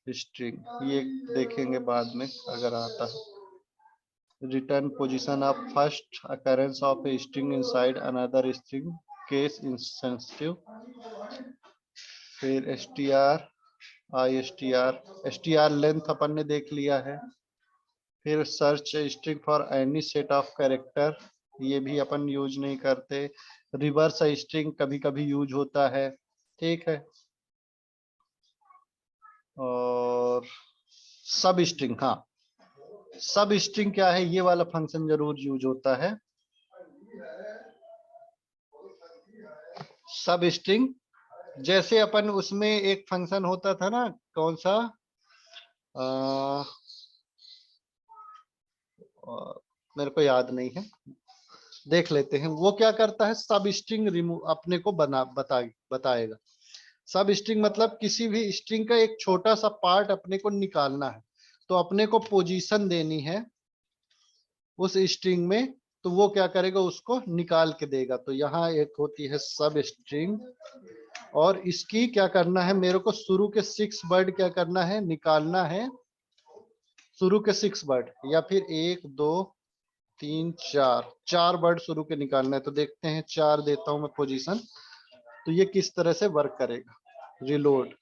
string, ये देखेंगे बाद में अगर आता है। Return position of first occurrence of a string inside another string, case insensitive. फिर str लेंथ अपन ने देख लिया है। फिर search string for any set of character, ये भी अपन यूज नहीं करते। रिवर्स स्ट्रिंग कभी कभी यूज होता है, ठीक है। और सब स्ट्रिंग, हाँ सब स्ट्रिंग क्या है, ये वाला फंक्शन जरूर यूज होता है। सब स्ट्रिंग जैसे अपन उसमें एक फंक्शन होता था ना, कौन सा, मेरे को याद नहीं है, देख लेते हैं। वो क्या करता है, सब स्ट्रिंग रिमूव अपने को बताएगा। सब स्ट्रिंग मतलब किसी भी स्ट्रिंग का एक छोटा सा पार्ट अपने को निकालना है, तो अपने को पोजीशन देनी है उस स्ट्रिंग में, तो वो क्या करेगा, उसको निकाल के देगा। तो यहाँ एक होती है सब स्ट्रिंग, और इसकी क्या करना है, मेरे को शुरू के 6 वर्ड क्या करना है, निकालना है, शुरू के 6 वर्ड, या फिर 1 2 3 4 वर्ड शुरू के निकालना है। तो देखते हैं, 4 देता हूं मैं पोजीशन, तो ये किस तरह से वर्क करेगा। रिलोड,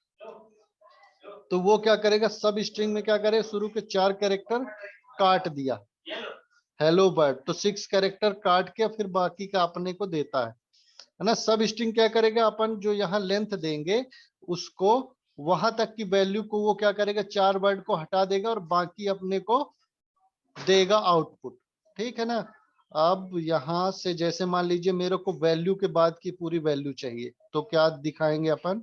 तो वो क्या करेगा, सब स्ट्रिंग में क्या करे, शुरू के 4 कैरेक्टर काट दिया, हेलो बर्ड, तो 6 कैरेक्टर काट के फिर बाकी का अपने को देता है ना। सब स्ट्रिंग क्या करेगा, अपन जो यहाँ लेंथ देंगे उसको, वहां तक की वैल्यू को वो क्या करेगा, 4 वर्ड को हटा देगा और बाकी अपने को देगा आउटपुट, ठीक है ना। अब यहाँ से जैसे मान लीजिए मेरे को वैल्यू के बाद की पूरी वैल्यू चाहिए, तो क्या दिखाएंगे अपन,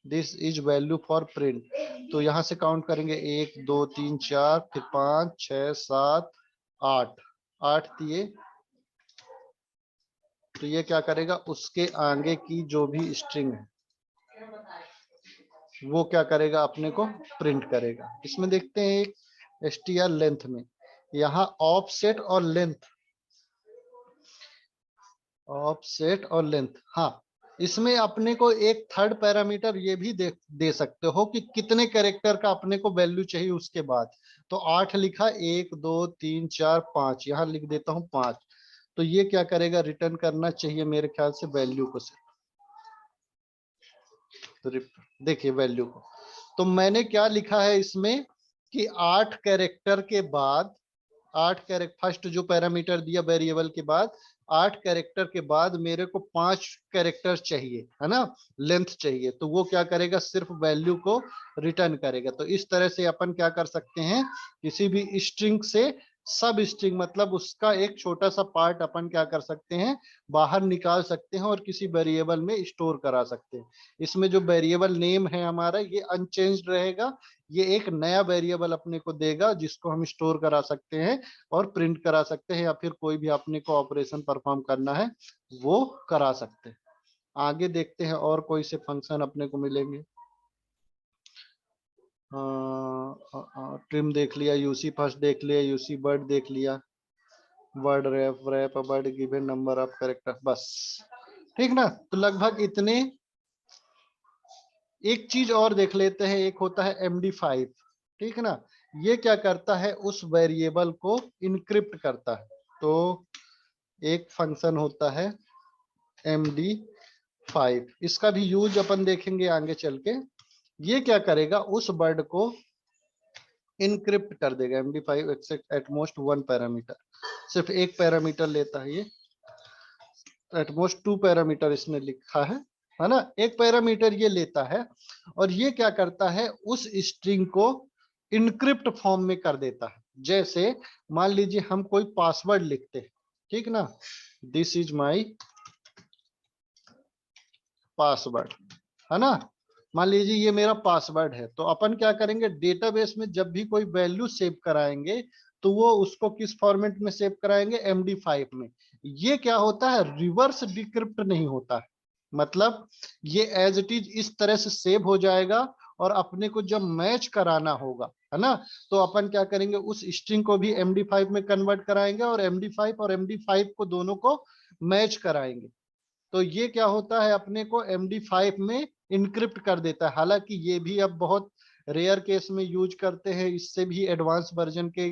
this is value for print. तो यहाँ से काउंट करेंगे 1 2 3 4, फिर 5 6 7 8, 8 दिए, तो ये क्या करेगा, उसके आगे की जो भी स्ट्रिंग है वो क्या करेगा, अपने को प्रिंट करेगा। इसमें देखते हैं एक str लेंथ में, यहाँ ऑफसेट और लेंथ, ऑफसेट और लेंथ, हाँ इसमें अपने को एक थर्ड पैरामीटर ये भी दे सकते हो कि कितने कैरेक्टर का अपने को वैल्यू चाहिए उसके बाद। तो 8 लिखा, 1 2 3 4 5, यहाँ लिख देता हूँ 5। तो ये क्या करेगा, रिटर्न करना चाहिए मेरे ख्याल से वैल्यू को सिर्फ, तो देखिए वैल्यू को, तो मैंने क्या लिखा है इसमें कि 8 कैरेक्टर के बाद 8 कैरेक्टर, फर्स्ट जो पैरामीटर दिया वेरिएबल के बाद 8 कैरेक्टर के बाद मेरे को 5 कैरेक्टर चाहिए, है ना, लेंथ चाहिए, तो वो क्या करेगा, सिर्फ वैल्यू को रिटर्न करेगा। तो इस तरह से अपन क्या कर सकते हैं, किसी भी स्ट्रिंग से सब स्ट्रिंग मतलब उसका एक छोटा सा पार्ट अपन क्या कर सकते हैं, बाहर निकाल सकते हैं और किसी वेरिएबल में स्टोर करा सकते हैं। इसमें जो वेरिएबल नेम है हमारा ये अनचेंज्ड रहेगा, ये एक नया वेरिएबल अपने को देगा जिसको हम स्टोर करा सकते हैं और प्रिंट करा सकते हैं, या फिर कोई भी अपने को ऑपरेशन परफॉर्म करना है वो करा सकते हैं। आगे देखते हैं और कोई से फंक्शन अपने को मिलेंगे। ट्रिम देख लिया, यूसी फर्स्ट देख लिया, यूसी वर्ड देख लिया, word wrap, wrap word given number of character, बस ठीक ना। तो लगभग इतने। एक चीज और देख लेते हैं, एक होता है MD5, ठीक ना। ये क्या करता है, उस वेरिएबल को इनक्रिप्ट करता है। तो एक फंक्शन होता है MD5, इसका भी यूज अपन देखेंगे आगे चल के। ये क्या करेगा, उस वर्ड को इनक्रिप्ट कर देगा। MD5 एक्सेप्ट एटमोस्ट 1 पैरामीटर, सिर्फ एक पैरामीटर लेता है ये, एटमोस्ट 2 पैरामीटर इसने लिखा है ना, एक पैरामीटर ये लेता है और ये क्या करता है, उस स्ट्रिंग को इनक्रिप्ट फॉर्म में कर देता है। जैसे मान लीजिए हम कोई पासवर्ड लिखते हैं, ठीक ना, दिस इज माई पासवर्ड, है ना, मान लीजिए ये मेरा पासवर्ड है। तो अपन क्या करेंगे, डेटाबेस में जब भी कोई वैल्यू सेव कराएंगे तो वो उसको किस फॉर्मेट में सेव कराएंगे, MD5 में। ये क्या होता है, रिवर्स डिक्रिप्ट नहीं होता है, मतलब ये एज इट इज इस तरह से सेव हो जाएगा और अपने को जब मैच कराना होगा, है ना, तो अपन क्या करेंगे, उस स्ट्रिंग को भी MD5 में कन्वर्ट कराएंगे और MD5 को दोनों को मैच कराएंगे। तो ये क्या होता है, अपने को MD5 में इनक्रिप्ट कर देता है। हालांकि ये भी अब बहुत रेयर केस में यूज करते हैं, इससे भी एडवांस वर्जन के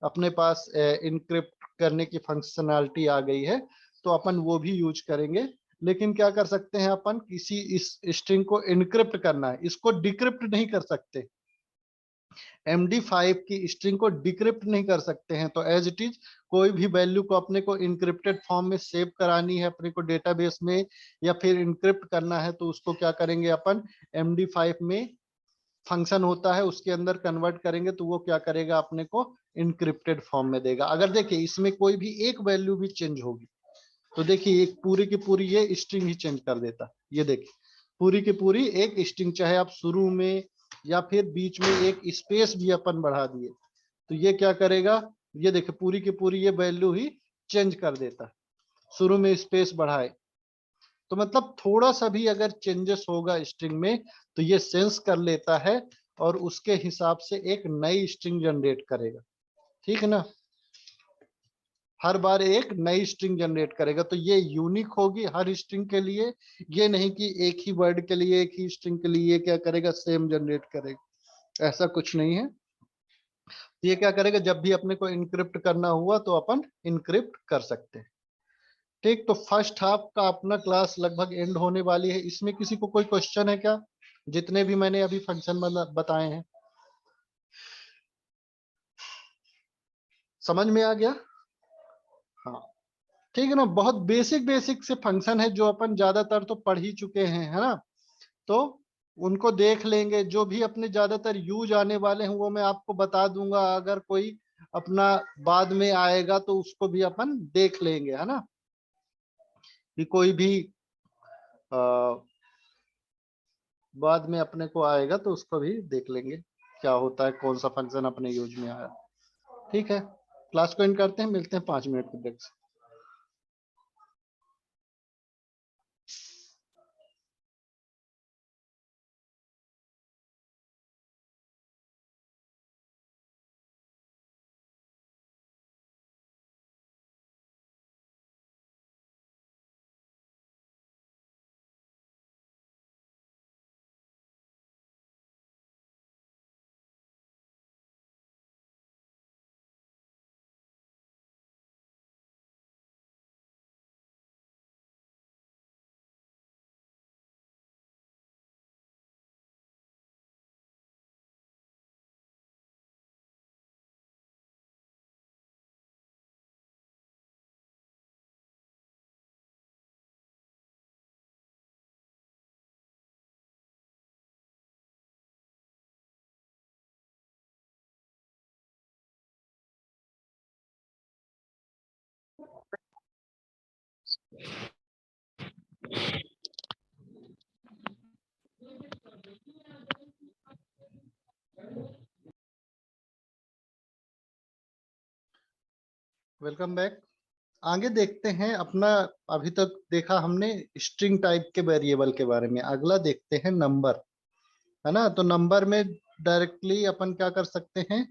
अपने पास इनक्रिप्ट करने की फंक्शनैलिटी आ गई है, तो अपन वो भी यूज करेंगे। लेकिन क्या कर सकते हैं अपन, किसी इस स्ट्रिंग को इनक्रिप्ट करना है, इसको डिक्रिप्ट नहीं कर सकते, MD5 की स्ट्रिंग को डिक्रिप्ट नहीं कर सकते हैं। तो एज इट इज कोई भी वैल्यू को अपने को इनक्रिप्टेड फॉर्म में सेव करानी है अपने को डेटाबेस में, या फिर इनक्रिप्ट करना है, तो उसको क्या करेंगे अपन, MD5 में फंक्शन होता है उसके अंदर कन्वर्ट करेंगे, तो वो क्या करेगा, अपने को इनक्रिप्टेड फॉर्म में देगा। अगर देखिए इसमें कोई भी एक वैल्यू भी चेंज होगी तो देखिए एक पूरी की पूरी ये स्ट्रिंग ही चेंज कर देता। ये देखिए पूरी की पूरी एक स्ट्रिंग, चाहे आप शुरू में या फिर बीच में एक स्पेस भी अपन बढ़ा दिए तो ये क्या करेगा, ये देखिए पूरी की पूरी ये वैल्यू ही चेंज कर देता। शुरू में स्पेस बढ़ाए तो मतलब थोड़ा सा भी अगर चेंजेस होगा स्ट्रिंग में तो ये सेंस कर लेता है और उसके हिसाब से एक नई स्ट्रिंग जनरेट करेगा, ठीक है ना। हर बार एक नई स्ट्रिंग जनरेट करेगा, तो ये यूनिक होगी हर स्ट्रिंग के लिए। ये नहीं कि एक ही वर्ड के लिए एक ही स्ट्रिंग के लिए क्या करेगा, सेम जनरेट करेगा, ऐसा कुछ नहीं है। ये क्या करेगा, जब भी अपने को इनक्रिप्ट करना हुआ तो अपन इनक्रिप्ट कर सकते हैं। ठीक, तो फर्स्ट हाफ का अपना क्लास लगभग एंड होने वाली है। इसमें किसी को कोई क्वेश्चन है क्या, जितने भी मैंने अभी फंक्शन बताए हैं समझ में आ गया। हाँ ठीक है ना, बहुत बेसिक बेसिक से फंक्शन है जो अपन ज्यादातर तो पढ़ ही चुके हैं, है ना। तो उनको देख लेंगे, जो भी अपने ज्यादातर यूज आने वाले हैं वो मैं आपको बता दूंगा। अगर कोई अपना बाद में आएगा तो उसको भी अपन देख लेंगे, है ना, कि कोई भी आ, बाद में अपने को आएगा तो उसको भी देख लेंगे क्या होता है, कौन सा फंक्शन अपने यूज में आया। ठीक है, क्लास को एंड करते हैं, मिलते हैं 5 मिनट के ब्रेक से। Welcome back. आगे देखते हैं अपना, अभी तक देखा हमने स्ट्रिंग टाइप के वेरिएबल के बारे में, अगला देखते हैं नंबर, है ना। तो नंबर में डायरेक्टली अपन क्या कर सकते हैं,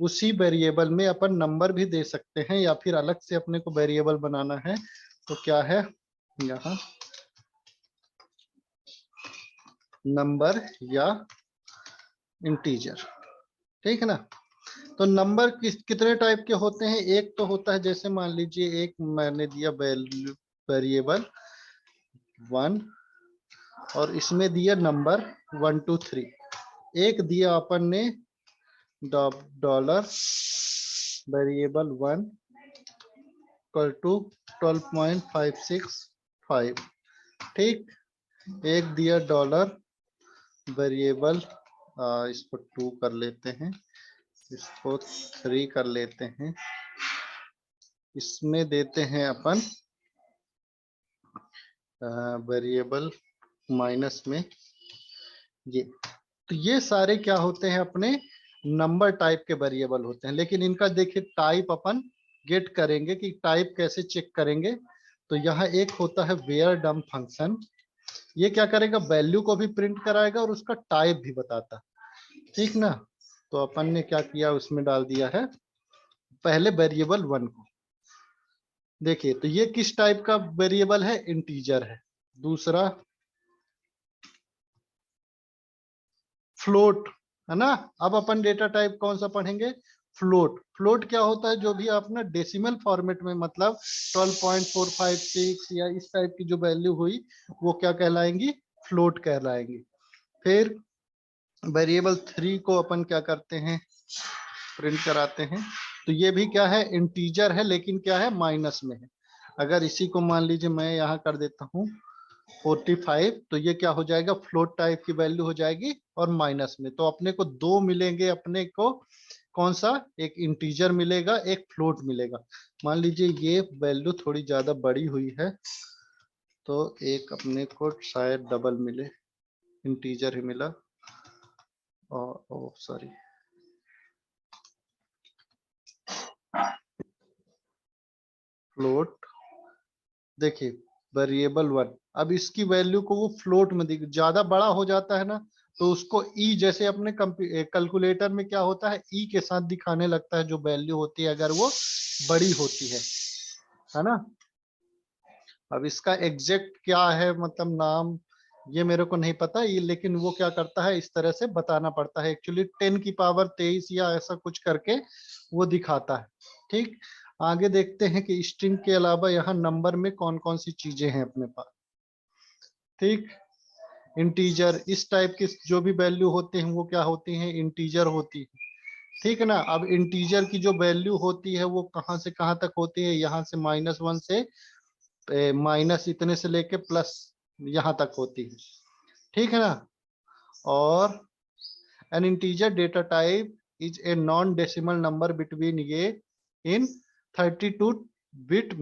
उसी वेरिएबल में अपन नंबर भी दे सकते हैं, या फिर अलग से अपने को वेरिएबल बनाना है तो क्या है यहाँ नंबर या इंटीजर, ठीक है ना। तो नंबर कितने टाइप के होते हैं, एक तो होता है जैसे मान लीजिए एक मैंने दिया वैल्यू वेरिएबल 1 और इसमें दिया नंबर 1 2 3, एक दिया अपन ने डॉलर वेरिएबल 1 इक्वल टू 12.565, ठीक। एक दिया डॉलर वेरिएबल, इसको 2 कर लेते हैं, इसको 3 कर लेते हैं, इसमें देते हैं अपन वेरिएबल माइनस में ये। तो ये सारे क्या होते हैं, अपने नंबर टाइप के वेरिएबल होते हैं। लेकिन इनका देखिए टाइप अपन गेट करेंगे कि टाइप कैसे चेक करेंगे। तो यहाँ एक होता है वेयर डम फंक्शन, ये क्या करेगा, वैल्यू को भी प्रिंट कराएगा और उसका टाइप भी बताता, ठीक ना। तो अपन ने क्या किया, उसमें डाल दिया है पहले वेरिएबल 1 को। देखिए तो ये किस टाइप का वेरिएबल है, इंटीजर है। दूसरा फ्लोट, है ना। अब अपन डेटा टाइप कौन सा पढ़ेंगे, फ्लोट। फ्लोट क्या होता है, जो भी आप ना डेसिमल फॉर्मेट में, मतलब 12.456 या इस टाइप की जो वैल्यू हुई वो क्या कहलाएंगी, फ्लोट कहलाएंगी। फिर वेरिएबल 3 को अपन क्या करते हैं, प्रिंट कराते हैं। तो ये भी क्या है, इंटीजर है, लेकिन क्या है, माइनस में है। अगर इसी को मान लीजिए मैं यहाँ कर देता हूँ 45, तो ये क्या हो जाएगा, फ्लोट टाइप की वैल्यू हो जाएगी और माइनस में। तो अपने को दो मिलेंगे, अपने को कौन सा, एक इंटीजर मिलेगा, एक फ्लोट मिलेगा। मान लीजिए ये वैल्यू थोड़ी ज्यादा बड़ी हुई है, तो एक अपने को शायद डबल मिले, इंटीजर ही मिला। और ओ सॉरी, फ्लोट, देखिए वेरिएबल 1, अब इसकी वैल्यू को वो फ्लोट में दिख, ज्यादा बड़ा हो जाता है ना, तो उसको ई, जैसे अपने कैलकुलेटर में क्या होता है, ई के साथ दिखाने लगता है जो वैल्यू होती है, अगर वो बड़ी होती है ना। अब इसका एग्जैक्ट क्या है, मतलब नाम ये मेरे को नहीं पता ये, लेकिन वो क्या करता है, इस तरह से बताना पड़ता है। एक्चुअली 10⁻23 या ऐसा कुछ करके वो दिखाता है, ठीक। आगे देखते हैं कि स्ट्रिंग के अलावा यहाँ नंबर में कौन कौन सी चीजें हैं अपने पास, ठीक। इंटीजर, इस टाइप की जो भी वैल्यू होते हैं वो क्या होती हैं, इंटीजर होती है, ठीक है ना। अब इंटीजर की जो वैल्यू होती है वो कहाँ से कहाँ तक होती है, यहाँ से -1 से माइनस इतने से लेके प्लस यहाँ तक होती है, ठीक है ना। और N integer data type is a non decimal number between ये इन 32 बिट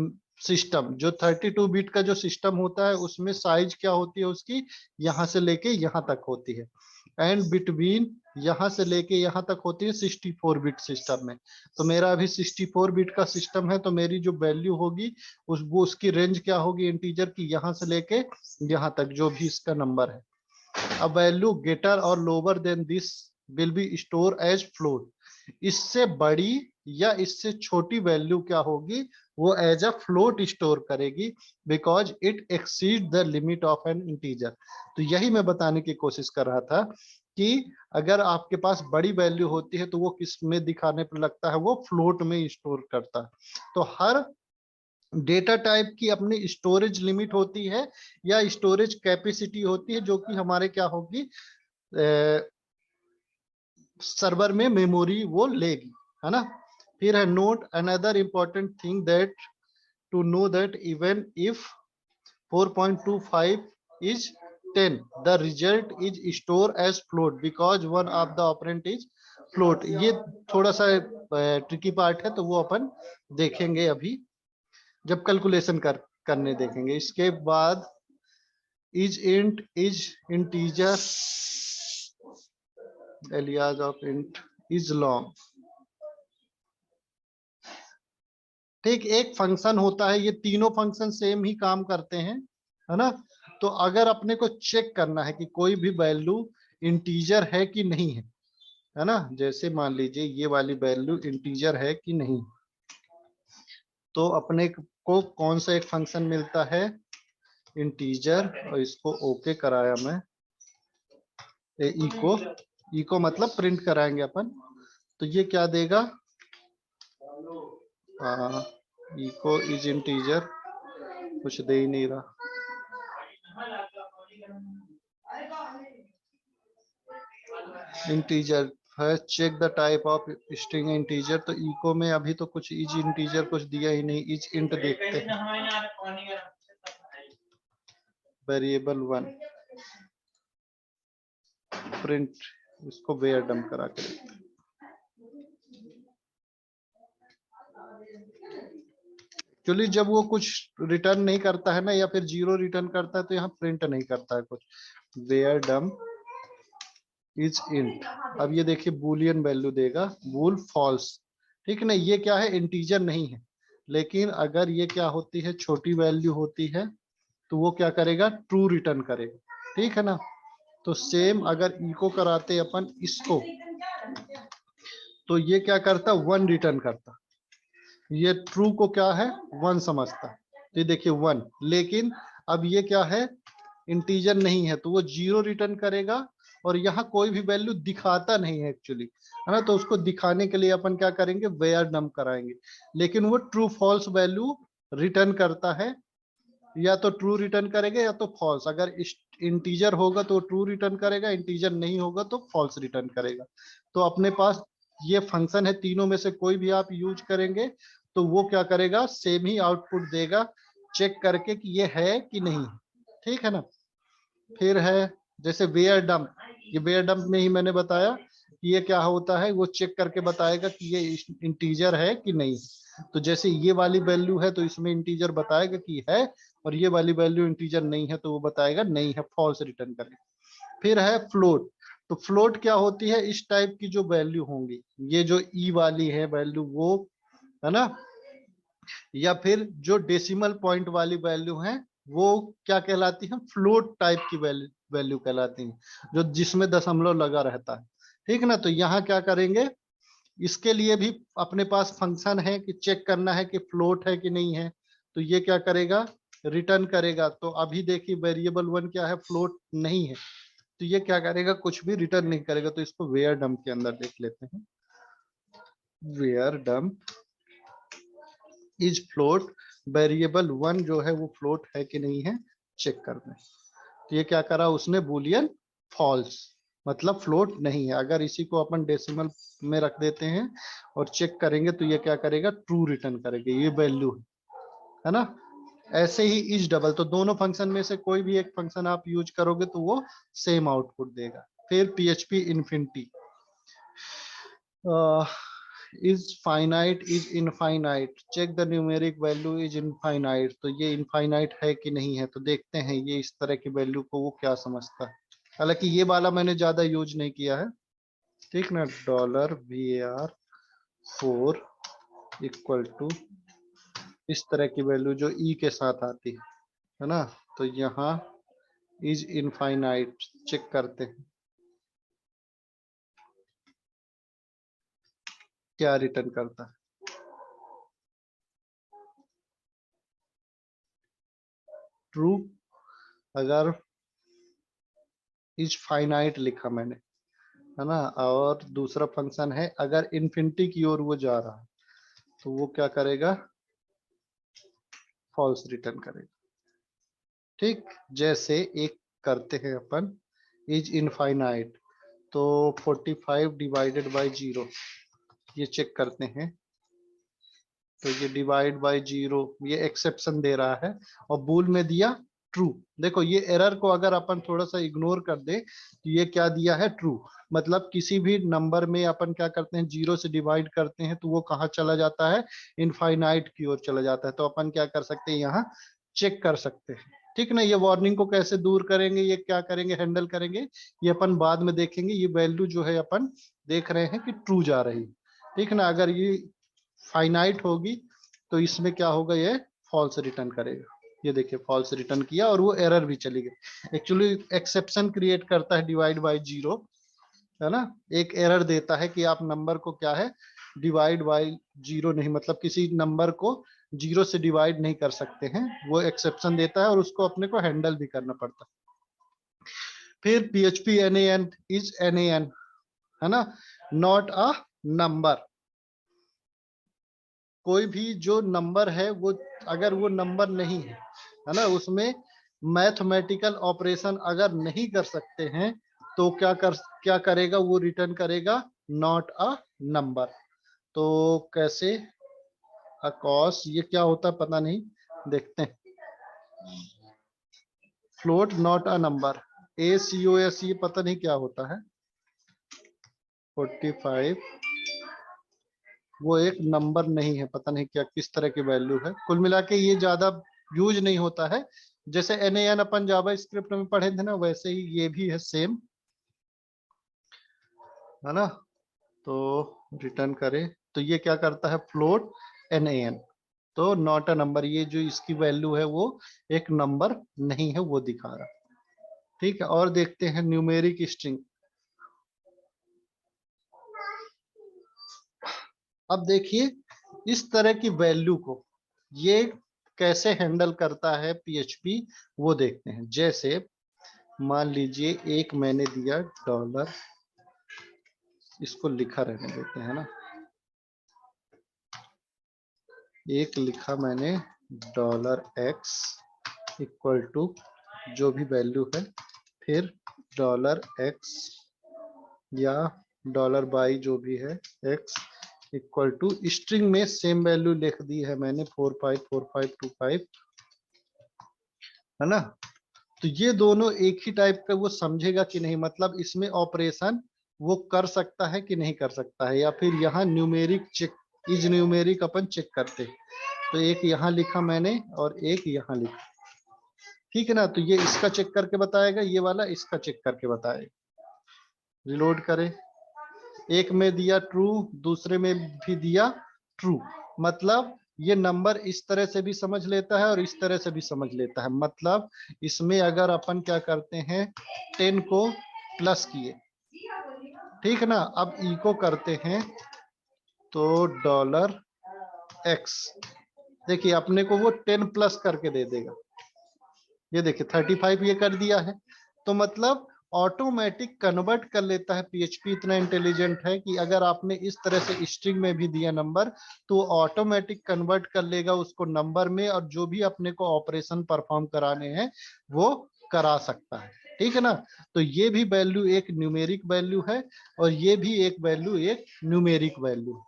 सिस्टम। जो 32 बिट का जो सिस्टम होता है उसमें साइज क्या होती है उसकी, यहाँ से लेके यहाँ तक होती है। एंड बिटवीन यहाँ से लेके यहाँ तक होती है 64 बिट सिस्टम में। तो मेरा अभी 64 बिट का सिस्टम है, तो मेरी जो वैल्यू होगी वो उसकी रेंज क्या होगी इंटीजर की, यहाँ से लेके यहाँ तक जो भी इसका नंबर है। A value greater or lower than this will be stored as float. इससे बड़ी या इससे छोटी वैल्यू क्या होगी, वो एज अ फ्लोट स्टोर करेगी, because it exceed the limit of N integer. तो यही मैं बताने की कोशिश कर रहा था कि अगर आपके पास बड़ी वैल्यू होती है तो वो किस में दिखाने पर लगता है, वो फ्लोट में स्टोर करता है। तो हर डेटा टाइप की अपनी स्टोरेज लिमिट होती है या स्टोरेज कैपेसिटी होती है, जो कि हमारे क्या होगी, सर्वर में मेमोरी वो लेगी, है ना। फिर है note another important thing that to know that even if 4.25 is 10, the result is stored as float because one of the operand is float। ये थोड़ा सा ट्रिकी पार्ट है, तो वो अपन देखेंगे अभी जब कैलकुलेशन करने देखेंगे। इसके बाद is int is integer alias of int is long. ठीक, एक फंक्शन होता है, ये तीनों फंक्शन सेम ही काम करते हैं, है ना। तो अगर अपने को चेक करना है कि कोई भी वैल्यू इंटीजर है कि नहीं है ना, जैसे मान लीजिए ये वाली वैल्यू इंटीजर है कि नहीं, तो अपने को कौन सा एक फंक्शन मिलता है, इंटीजर, और इसको ओके कराया मैं, इको, इको मतलब प्रिंट कराएंगे अपन, तो ये क्या देगा, इको इज इंटीजर, कुछ दे ही नहीं रहा, इंटीजर है, check the type of string integer, तो इको में अभी तो कुछ इज इंटीजर कुछ दिया ही नहीं, इज इंट देखते हैं, वेरिएबल 1 प्रिंट, इसको वेयर डंप करा के देखते हैं। एक्चुअली जब वो कुछ रिटर्न नहीं करता है ना, या फिर 0 रिटर्न करता है, तो यहाँ प्रिंट नहीं करता है कुछ, वेयर डंप इज इंट। अब ये देखिए बूलियन वैल्यू देगा, बूल फॉल्स, ठीक है ना, ये क्या है, इंटीजर नहीं है। लेकिन अगर ये क्या होती है, छोटी वैल्यू होती है, तो वो क्या करेगा, ट्रू रिटर्न करेगा, ठीक है ना। तो सेम अगर इको कराते अपन इसको, तो ये क्या करता, 1 रिटर्न करता, ये ट्रू को क्या है, 1 समझता, तो ये देखिए 1, लेकिन अब ये क्या है, इंटीजर नहीं है, तो वो 0 रिटर्न करेगा, और यहाँ कोई भी वैल्यू दिखाता नहीं है एक्चुअली, है ना। तो उसको दिखाने के लिए अपन क्या करेंगे, वेयर डंप कराएंगे, लेकिन वो ट्रू फॉल्स वैल्यू रिटर्न करता है, या तो ट्रू रिटर्न करेगा या तो फॉल्स। अगर इंटीजर होगा तो ट्रू रिटर्न करेगा, इंटीजर नहीं होगा तो फॉल्स रिटर्न करेगा। तो अपने पास ये फंक्शन है, तीनों में से कोई भी आप यूज करेंगे तो वो क्या करेगा, सेम ही आउटपुट देगा, चेक करके कि ये है कि नहीं, ठीक है ना। फिर है जैसे वेयर डंप, ये वेयर डंप में ही मैंने बताया कि ये क्या होता है, वो चेक करके बताएगा कि ये इंटीजर है कि नहीं। तो जैसे ये वाली वैल्यू है तो इसमें इंटीजर बताएगा कि है, और ये वाली वैल्यू इंटीजर नहीं है तो वो बताएगा नहीं है, फॉल्स रिटर्न करेगा। फिर है फ्लोट, तो फ्लोट क्या होती है, इस टाइप की जो वैल्यू होंगी, ये जो ई वाली है वैल्यू वो, है ना, या फिर जो डेसिमल पॉइंट वाली वैल्यू है वो क्या कहलाती है, फ्लोट टाइप की वैल्यू कहलाती है, जो जिसमें दशमलव लगा रहता है, ठीक है ना। तो यहाँ क्या करेंगे, इसके लिए भी अपने पास फंक्शन है कि चेक करना है कि फ्लोट है कि नहीं है, तो ये क्या करेगा, रिटर्न करेगा। तो अभी देखिए वेरिएबल 1 क्या है, फ्लोट नहीं है, तो ये क्या करेगा, कुछ भी रिटर्न नहीं करेगा। तो इसको वेयर डंप के अंदर देख लेते हैं, var dump is float, variable 1 जो है वो फ्लोट है कि नहीं है चेक करना है। तो ये क्या करा उसने, बूलियन फॉल्स, मतलब फ्लोट नहीं है। अगर इसी को अपन डेसिमल में रख देते हैं और चेक करेंगे तो ये क्या करेगा, ट्रू रिटर्न करेगा, ये वैल्यू है ना। ऐसे ही इज डबल, तो दोनों फंक्शन में से कोई भी एक फंक्शन आप यूज करोगे तो वो सेम आउटपुट देगा। फिर PHP infinity, is finite is infinite, check the numeric value is infinite, तो ये इनफाइनाइट है कि नहीं है, तो देखते हैं ये इस तरह की वैल्यू को वो क्या समझता है। हालांकि ये वाला मैंने ज्यादा यूज नहीं किया है, ठीक ना, $var4 इक्वल टू इस तरह की वैल्यू जो ई के साथ आती है ना। तो यहाँ इज इनफाइनाइट चेक करते हैं क्या रिटर्न करता है, ट्रू। अगर इज फाइनाइट लिखा मैंने, है ना, और दूसरा फंक्शन है अगर इन्फिनिटी की ओर वो जा रहा है तो वो क्या करेगा, फॉल्स रिटर्न करेगा। ठीक, जैसे एक करते हैं अपन, इज इनफाइनाइट, तो 45 डिवाइडेड बाय 0, ये चेक करते हैं, तो ये डिवाइड बाय 0 ये एक्सेप्शन दे रहा है, और बूल में दिया ट्रू। देखो ये एरर को अगर अपन थोड़ा सा इग्नोर कर दे तो ये क्या दिया है, ट्रू। मतलब किसी भी नंबर में अपन क्या करते हैं, 0 से डिवाइड करते हैं तो वो कहाँ चला जाता है, इनफाइनाइट की ओर चला जाता है। तो अपन क्या कर सकते हैं, यहाँ चेक कर सकते हैं। ठीक ना, ये वार्निंग को कैसे दूर करेंगे, ये क्या करेंगे, हैंडल करेंगे, ये अपन बाद में देखेंगे। ये वैल्यू जो है अपन देख रहे हैं कि ट्रू जा रही, ठीक ना। अगर ये फाइनाइट होगी तो इसमें क्या होगा, ये फॉल्स रिटर्न करेगा। ये देखिए फॉल्स रिटर्न किया और वो एरर भी चली गई। एक्चुअली एक्सेप्शन क्रिएट करता है डिवाइड बाय जीरो, है ना। एक एरर देता है कि आप नंबर को क्या है, डिवाइड बाय जीरो नहीं, मतलब किसी नंबर को जीरो से डिवाइड नहीं कर सकते हैं, वो एक्सेप्शन देता है और उसको अपने को हैंडल भी करना पड़ता है। फिर PHP NaN इज NaN, है ना, नॉट अ नंबर। कोई भी जो नंबर है वो, अगर वो नंबर नहीं है ना, उसमें मैथमेटिकल ऑपरेशन अगर नहीं कर सकते हैं तो क्या करेगा, वो रिटर्न करेगा नॉट अ नंबर। तो कैसे, अकॉस ये क्या होता है पता नहीं, देखते हैं। Float not a number, ACOS ये पता नहीं क्या होता है। 45 वो एक नंबर नहीं है, पता नहीं क्या किस तरह की वैल्यू है। कुल मिला के ये ज्यादा यूज नहीं होता है। जैसे NaN अपन जावा स्क्रिप्ट में पढ़े थे ना, वैसे ही ये भी है सेम, है ना। तो रिटर्न करें तो ये क्या करता है, फ्लोट NaN, तो नॉट अ नंबर, ये जो इसकी वैल्यू है वो एक नंबर नहीं है, वो दिखा रहा। ठीक है, और देखते हैं न्यूमेरिक स्ट्रिंग। अब देखिए इस तरह की वैल्यू को ये कैसे हैंडल करता है PHP, वो देखते हैं। जैसे मान लीजिए एक मैंने दिया डॉलर, इसको लिखा रहने देते हैं ना, एक लिखा मैंने $x इक्वल टू जो भी वैल्यू है, फिर $x या $y जो भी है x इक्वल टू स्ट्रिंग में सेम वैल्यू लिख दी है मैंने 454525, है ना। तो ये दोनों एक ही टाइप का वो समझेगा कि नहीं, मतलब इसमें ऑपरेशन वो कर सकता है कि नहीं कर सकता है। या फिर यहाँ न्यूमेरिक चेक, इज न्यूमेरिक अपन चेक करते हैं, तो एक यहाँ लिखा मैंने और एक यहाँ लिखा, ठीक है ना। तो ये इसका चेक करके बताएगा, ये वाला इसका चेक करके बताएगा। रिलोड करें, एक में दिया ट्रू, दूसरे में भी दिया ट्रू, मतलब ये नंबर इस तरह से भी समझ लेता है और इस तरह से भी समझ लेता है। मतलब इसमें अगर अपन क्या करते हैं, 10 को प्लस किए, ठीक है ना, अब इको करते हैं तो $x, देखिए अपने को वो 10 प्लस करके दे देगा। ये देखिए 35 ये कर दिया है, तो मतलब ऑटोमेटिक कन्वर्ट कर लेता है। PHP इतना इंटेलिजेंट है कि अगर आपने इस तरह से स्ट्रिंग में भी दिया नंबर, तो ऑटोमेटिक कन्वर्ट कर लेगा उसको नंबर में, और जो भी अपने को ऑपरेशन परफॉर्म कराने हैं वो करा सकता है, ठीक है ना। तो ये भी वैल्यू एक न्यूमेरिक वैल्यू है और ये भी एक वैल्यू एक न्यूमेरिक वैल्यू,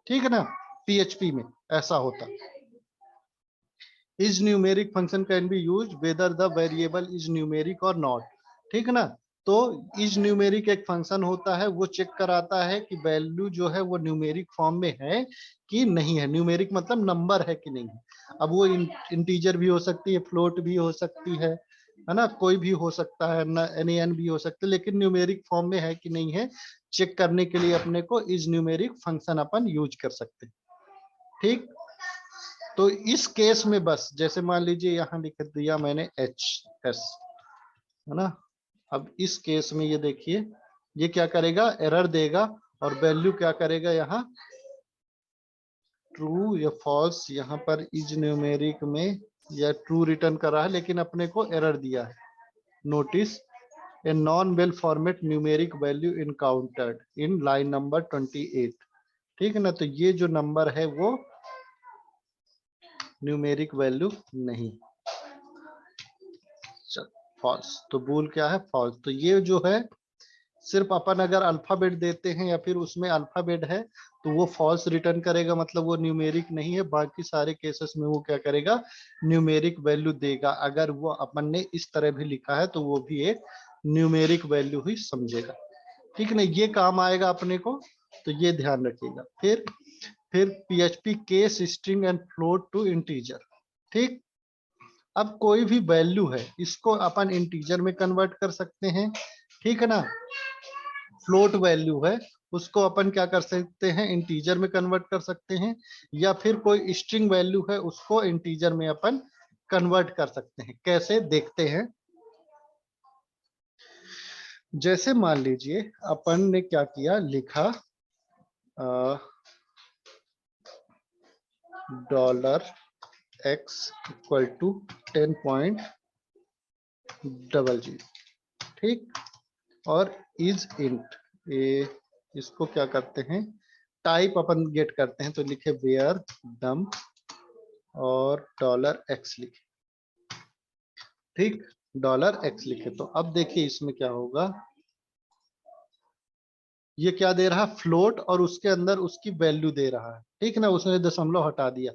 ठीक है ना। PHP में ऐसा होता है। is numeric function can be used whether the variable is numeric or not, ठीक है ना। तो is numeric एक फंक्शन होता है, वो चेक कराता है कि वैल्यू जो है वो न्यूमेरिक फॉर्म में है कि नहीं है। न्यूमेरिक मतलब नंबर है कि नहीं है। अब वो इंटीजर भी हो सकती है, फ्लोट भी हो सकती है ना, कोई भी हो सकता है ना, NaN भी हो सकता है, लेकिन न्यूमेरिक फॉर्म में है कि नहीं है चेक करने के लिए अपने को is numeric function upon use कर सकते हैं, ठीक। तो इस केस में बस जैसे मान लीजिए यहाँ लिख दिया मैंने HS, है ना। अब इस केस में ये देखिए ये क्या करेगा, एरर देगा और वैल्यू क्या करेगा, यहाँ ट्रू या फॉल्स, यहाँ पर इज न्यूमेरिक में या ट्रू रिटर्न कर रहा है, लेकिन अपने को एरर दिया है। Notice a non well format numeric value encountered in line number 28, ठीक है ना। तो ये जो नंबर है वो न्यूमेरिक वैल्यू नहीं, फॉल्स। तो बूल क्या है, फॉल्स। तो ये जो है सिर्फ अपन अगर अल्फाबेट देते हैं या फिर उसमें अल्फाबेट है तो वो फॉल्स रिटर्न करेगा, मतलब वो न्यूमेरिक नहीं है। बाकी सारे केसेस में वो क्या करेगा, न्यूमेरिक वैल्यू देगा। अगर वो अपन ने इस तरह भी लिखा है तो वो भी एक न्यूमेरिक वैल्यू ही समझेगा, ठीक है ना। ये काम आएगा अपने को, तो ये ध्यान रखिएगा। फिर PHP case string and float to integer, ठीक। अब कोई भी वैल्यू है इसको अपन इंटीजर में कन्वर्ट कर सकते हैं, ठीक है ना। फ्लोट वैल्यू है उसको अपन क्या कर सकते हैं, इंटीजर में कन्वर्ट कर सकते हैं, या फिर कोई स्ट्रिंग वैल्यू है उसको इंटीजर में अपन कन्वर्ट कर सकते हैं। कैसे देखते हैं। जैसे मान लीजिए अपन ने क्या किया, लिखा $x इक्वल टू 10.00, ठीक, और इज इंट, ये इसको क्या करते हैं, टाइप अपन गेट करते हैं, तो लिखे वेयर डम्प और $x लिखे, ठीक, $x लिखे। तो अब देखिए इसमें क्या होगा, ये क्या दे रहा है, फ्लोट, और उसके अंदर उसकी वैल्यू दे रहा है, ठीक ना, उसने दशमलव हटा दिया।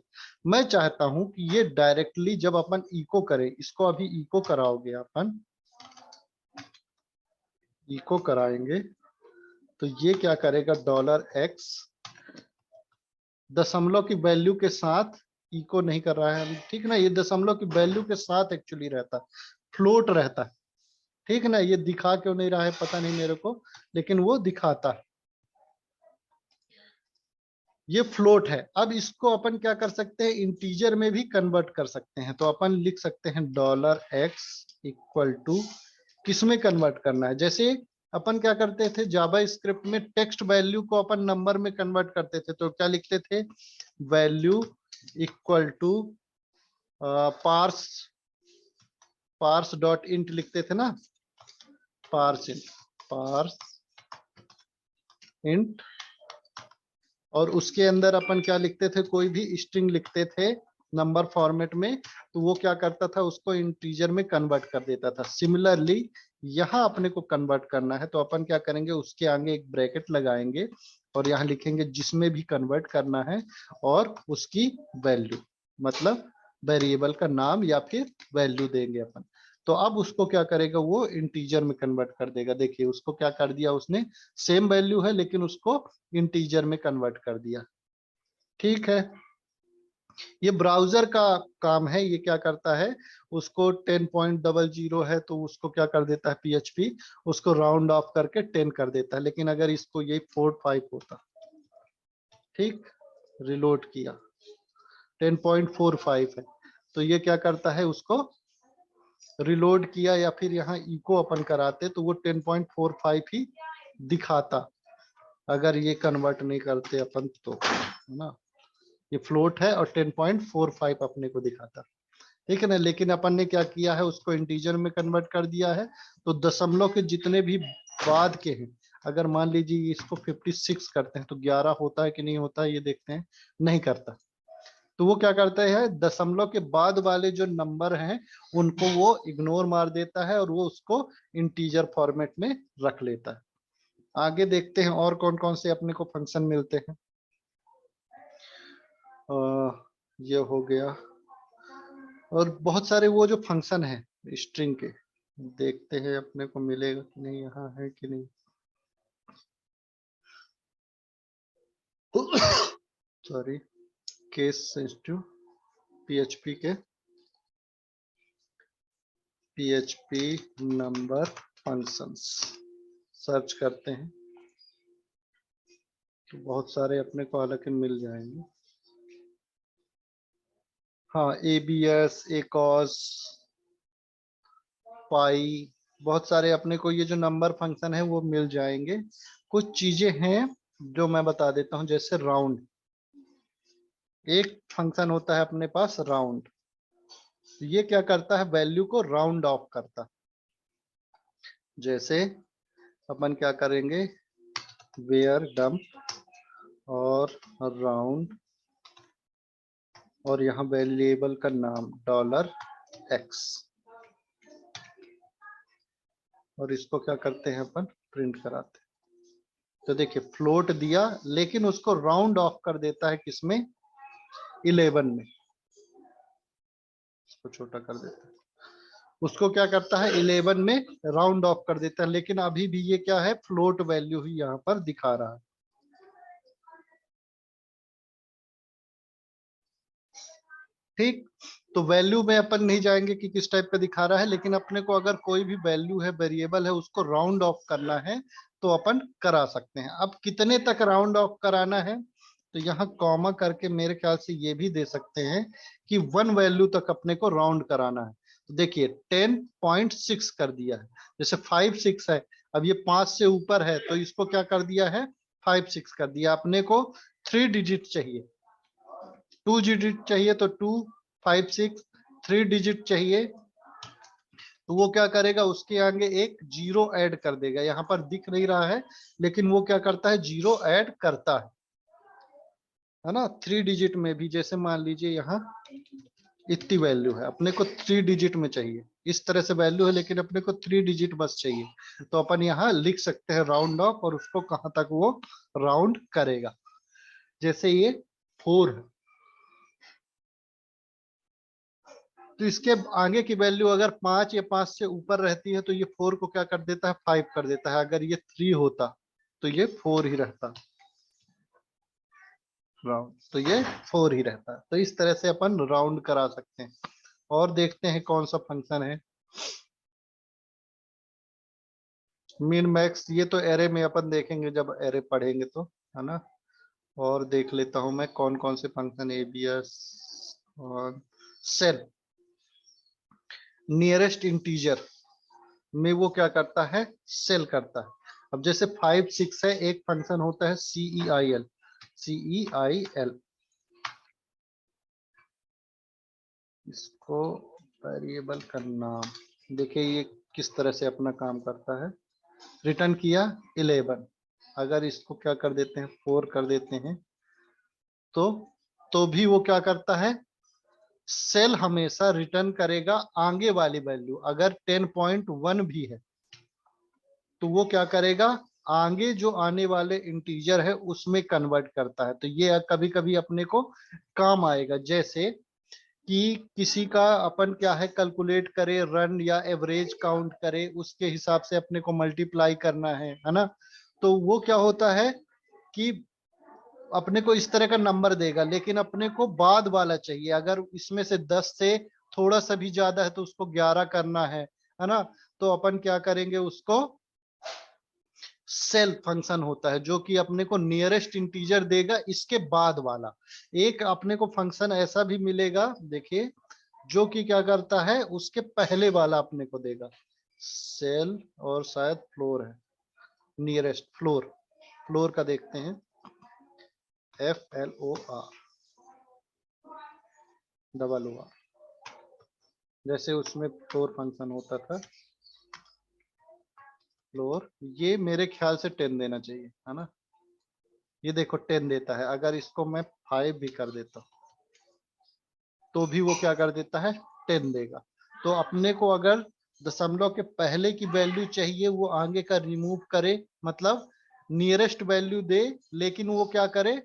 मैं चाहता हूं कि ये डायरेक्टली जब अपन इको करें, इसको अभी इको कराओगे अपन, इको कराएंगे तो ये क्या करेगा, $x दशमलव की वैल्यू के साथ इको नहीं कर रहा है, ठीक ना, ये दशमलव की वैल्यू के साथ एक्चुअली रहता है, फ्लोट रहता है, ठीक ना। ये दिखा क्यों नहीं रहा है पता नहीं मेरे को, लेकिन वो दिखाता है, ये फ्लोट है। अब इसको अपन क्या कर सकते हैं, इंटीजर में भी कन्वर्ट कर सकते हैं। तो अपन लिख सकते हैं $x इक्वल टू, किसमें कन्वर्ट करना है, जैसे अपन क्या करते थे जावा स्क्रिप्ट में, टेक्स्ट वैल्यू को अपन नंबर में कन्वर्ट करते थे, तो क्या लिखते थे, value equal to parse, parse dot int लिखते थे ना, पार्स इंट, पार्स इंट, और उसके अंदर अपन क्या लिखते थे, कोई भी स्ट्रिंग लिखते थे नंबर फॉर्मेट में, तो वो क्या करता था, उसको इंटीजर में कन्वर्ट कर देता था। सिमिलरली यहाँ अपने को कन्वर्ट करना है, तो अपन क्या करेंगे, उसके आगे एक ब्रैकेट लगाएंगे और यहाँ लिखेंगे जिसमें भी कन्वर्ट करना है, और उसकी वैल्यू, मतलब वेरिएबल का नाम या फिर वैल्यू देंगे अपन। तो अब उसको क्या करेगा, वो इंटीजर में कन्वर्ट कर देगा। देखिए उसको क्या कर दिया उसने, सेम वैल्यू है लेकिन उसको इंटीजर में कन्वर्ट कर दिया, ठीक है। ये ब्राउजर का काम है, ये क्या करता है, उसको 10.00 है तो उसको क्या कर देता है, PHP उसको राउंड ऑफ करके 10 कर देता है। लेकिन अगर इसको ये 45 होता, ठीक, रिलोड किया 10.45 है, तो ये क्या करता है, उसको रिलोड किया या फिर यहाँ इको अपन कराते तो वो 10.45 ही दिखाता, अगर ये कन्वर्ट नहीं करते अपन तो, है ना। ये फ्लोट है और 10.45 अपने को दिखाता, ठीक है ना। लेकिन अपन ने क्या किया है, उसको इंटीजर में कन्वर्ट कर दिया है, तो दशमलव के जितने भी बाद के हैं, अगर मान लीजिए इसको 56 करते हैं तो 11 होता है कि नहीं होता है, ये देखते हैं, नहीं करता। तो वो क्या करता है, दशमलव के बाद वाले जो नंबर हैं उनको वो इग्नोर मार देता है और वो उसको इंटीजर फॉर्मेट में रख लेता है। आगे देखते हैं और कौन कौन से अपने को फंक्शन मिलते हैं। ये हो गया, और बहुत सारे वो जो फंक्शन है स्ट्रिंग के, देखते हैं अपने को मिलेगा कि नहीं, यहाँ है कि नहीं। सॉरी, केस सेंसिटिव, PHP के PHP नंबर फंक्शंस सर्च करते हैं तो बहुत सारे अपने को हालांकि मिल जाएंगे। हाँ, ABS, ACOS, पाई, बहुत सारे अपने को ये जो नंबर फंक्शन है वो मिल जाएंगे। कुछ चीजें हैं जो मैं बता देता हूँ, जैसे राउंड, एक फंक्शन होता है अपने पास राउंड, ये क्या करता है, वैल्यू को राउंड ऑफ करता। जैसे अपन क्या करेंगे, वेयर डम्प और राउंड, और यहाँ वेरिएबल का नाम $x, और इसको क्या करते हैं अपन, प्रिंट कराते हैं। तो देखिए फ्लोट दिया लेकिन उसको राउंड ऑफ कर देता है, किसमें, 11 में, इसको छोटा कर देता है, उसको क्या करता है 11 में राउंड ऑफ कर देता है, लेकिन अभी भी ये क्या है, फ्लोट वैल्यू ही यहाँ पर दिखा रहा है, ठीक। तो वैल्यू में अपन नहीं जाएंगे कि किस टाइप का दिखा रहा है, लेकिन अपने को अगर कोई भी वैल्यू है, वेरिएबल है, उसको राउंड ऑफ करना है तो अपन करा सकते हैं। अब कितने तक राउंड ऑफ कराना है, तो यहाँ कॉमा करके मेरे ख्याल से ये भी दे सकते हैं कि 1 वैल्यू तक अपने को राउंड कराना है। तो देखिए 10.6 कर दिया है, जैसे 5 6 है, अब ये 5 से ऊपर है तो इसको क्या कर दिया है, 5 6 कर दिया। अपने को 3 डिजिट चाहिए, 2 डिजिट चाहिए, तो 2 5 6 3 डिजिट चाहिए, तो वो क्या करेगा, उसके आगे एक जीरो ऐड कर देगा। यहाँ पर दिख नहीं रहा है लेकिन वो क्या करता है, जीरो ऐड करता है ना। 3 डिजिट में भी जैसे मान लीजिए यहाँ इतनी वैल्यू है, अपने को 3 डिजिट में चाहिए, इस तरह से वैल्यू है लेकिन अपने को 3 डिजिट बस चाहिए, तो अपन यहाँ लिख सकते हैं राउंड ऑफ, और उसको कहाँ तक वो राउंड करेगा। जैसे ये 4 है, तो इसके आगे की वैल्यू अगर 5 या 5 से ऊपर रहती है तो ये 4 को क्या कर देता है, 5 कर देता है। अगर ये 3 होता तो ये 4 ही रहता राउंड, तो ये 4 ही रहता है। तो इस तरह से अपन राउंड करा सकते हैं। और देखते हैं कौन सा फंक्शन है, मिन मैक्स। ये तो एरे में अपन देखेंगे जब एरे पढ़ेंगे तो, है ना। और देख लेता हूं मैं कौन कौन से फंक्शन, एबीएस और सेल, नियरेस्ट इंटीजर में वो क्या करता है, सेल करता है। अब जैसे 5 6 है, एक फंक्शन होता है CEIL, CEIL, इसको वेरिएबल का नाम, देखिए ये किस तरह से अपना काम करता है। रिटर्न किया 11, अगर इसको क्या कर देते हैं, 4 कर देते हैं, तो भी वो क्या करता है, सेल हमेशा रिटर्न करेगा आगे वाली वैल्यू। अगर 10.1 भी है तो वो क्या करेगा, आगे जो आने वाले इंटीजर है उसमें कन्वर्ट करता है। तो ये कभी कभी अपने को काम आएगा, जैसे कि किसी का अपन क्या है, कैलकुलेट करे, रन या एवरेज काउंट करे, उसके हिसाब से अपने को मल्टीप्लाई करना है ना। तो वो क्या होता है कि अपने को इस तरह का नंबर देगा, लेकिन अपने को बाद वाला चाहिए। अगर इसमें से 10 से थोड़ा सा भी ज्यादा है तो उसको 11 करना है ना। तो अपन क्या करेंगे, उसको सेल फंक्शन होता है जो कि अपने को नियरेस्ट इंटीजर देगा इसके बाद वाला। एक अपने को फंक्शन ऐसा भी मिलेगा, देखिए, जो कि क्या करता है, उसके पहले वाला अपने को देगा, सेल और शायद फ्लोर है, नियरेस्ट फ्लोर, फ्लोर का देखते हैं, FLOR डबल ओ आर, जैसे उसमें फ्लोर फंक्शन होता था, फ्लोर, ये मेरे ख्याल से 10 देना चाहिए, है ना। ये देखो 10 देता है। अगर इसको मैं 5 भी कर देता हूँ तो भी वो क्या कर देता है, 10 देगा। तो अपने को अगर दशमलव के पहले की वैल्यू चाहिए, वो आगे का रिमूव करे, मतलब नियरेस्ट वैल्यू दे, लेकिन वो क्या करे,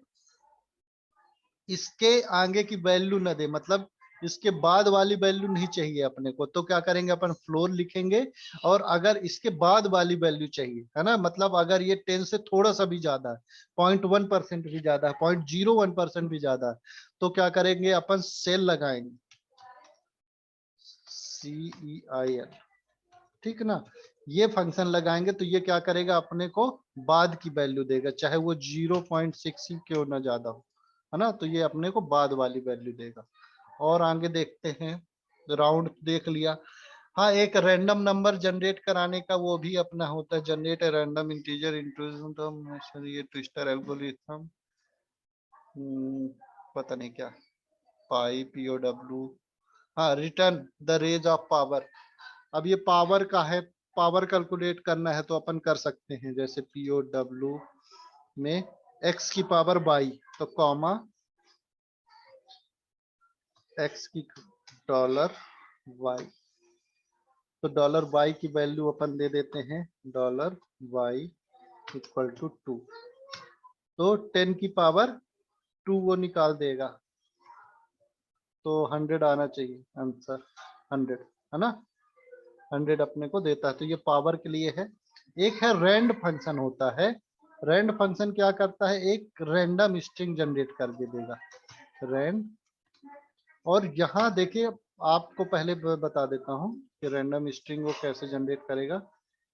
इसके आगे की वैल्यू ना दे, मतलब इसके बाद वाली वैल्यू नहीं चाहिए अपने को। तो क्या करेंगे, अपन फ्लोर लिखेंगे, और अगर इसके बाद वाली वैल्यू चाहिए, है ना, मतलब अगर ये 10 से थोड़ा सा भी ज्यादा है, 0.1% भी ज्यादा है, 0.01% भी ज्यादा है, तो क्या करेंगे, अपन सेल लगाएंगे, CEIL, ठीक ना। ये फंक्शन लगाएंगे तो ये क्या करेगा, अपने को बाद की वैल्यू देगा, चाहे वो 0.6 ही क्यों ना ज्यादा हो, है ना। तो ये अपने को बाद वाली वैल्यू देगा। और आगे देखते हैं, राउंड देख लिया। हाँ, एक रैंडम नंबर जनरेट कराने का वो भी अपना होता है, generate a random integer into ये ट्विस्टर एल्गोरिथम, पता नहीं क्या, पाई POW, हाँ, return the raise of power. अब ये पावर का है, पावर कैलकुलेट करना है तो अपन कर सकते हैं, जैसे POW में x की पावर y, तो कॉमा x की $y, तो $y की वैल्यू अपन दे देते हैं $y इक्वल टू 2, तो 10 की पावर 2 वो निकाल देगा, तो 100 आना चाहिए आंसर, 100, है ना, 100 अपने को देता है। तो ये पावर के लिए है। एक है रैंड फंक्शन होता है, रैंड फंक्शन क्या करता है, एक रैंडम स्ट्रिंग जनरेट करके देगा, रैंड, और यहाँ देखिए आपको पहले बता देता हूँ कि रैंडम स्ट्रिंग वो कैसे जनरेट करेगा।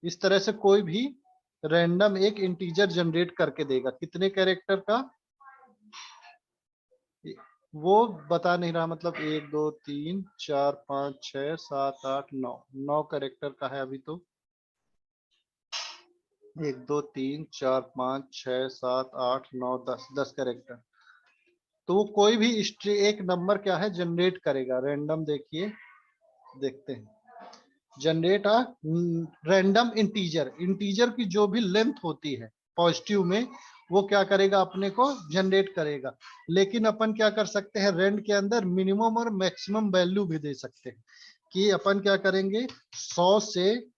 इस तरह से कोई भी रैंडम एक इंटीजर जनरेट करके देगा। कितने कैरेक्टर का वो बता नहीं रहा, मतलब 1 2 3 4 5 6 7 8 9, 9 कैरेक्टर का है अभी तो। 1 2 3 4 5 6 7 8 9 10, 10 कैरेक्टर। तो वो कोई भी एक नंबर क्या है जनरेट करेगा रैंडम। देखिए देखते हैं, generate a random integer. Integer की जो भी लेंथ होती है पॉजिटिव में, वो क्या करेगा अपने को जनरेट करेगा। लेकिन अपन क्या कर सकते हैं, रेंड के अंदर मिनिमम और मैक्सिमम वैल्यू भी दे सकते हैं कि अपन क्या करेंगे 100 से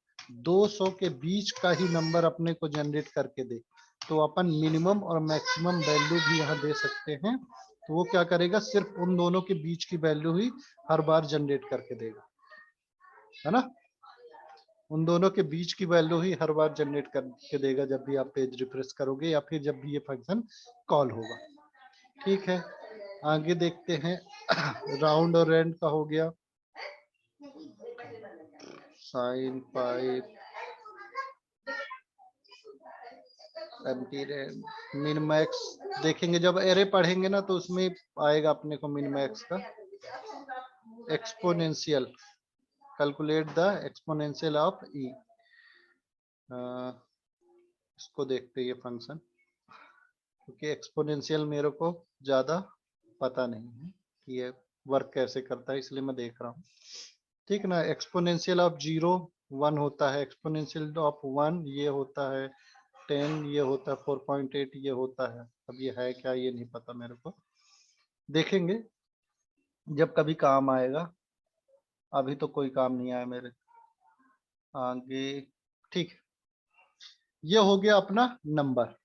200 के बीच का ही नंबर अपने को जनरेट करके दे। तो अपन मिनिमम और मैक्सिमम वैल्यू भी यहाँ दे सकते हैं। तो वो क्या करेगा, सिर्फ उन दोनों के बीच की वैल्यू ही हर बार जनरेट करके देगा, है ना। उन दोनों के बीच की वैल्यू ही हर बार जनरेट करके देगा जब भी आप पेज रिफ्रेश करोगे या फिर जब भी ये फंक्शन कॉल होगा। ठीक है, आगे देखते हैं। राउंड और रेंड का हो गया। Sign pipe empty rand min max देखेंगे जब एरे पढ़ेंगे ना, तो उसमें आएगा अपने को मिन मैक्स का। Exponential, calculate the exponential of E. इसको देखते हैं ये फंक्शन, क्योंकि एक्सपोनेंशियल मेरे को ज्यादा पता नहीं है कि ये वर्क कैसे करता है, इसलिए मैं देख रहा हूँ। ठीक ना, एक्सपोनेंशियल ऑफ 0 1 होता है, एक्सपोनेंशियल ऑफ 1 ये होता है, 10 ये होता है, 4.8 ये होता है। अब ये है क्या ये नहीं पता मेरे को, देखेंगे जब कभी काम आएगा। अभी तो कोई काम नहीं आया मेरे आगे। ठीक, ये हो गया अपना नंबर।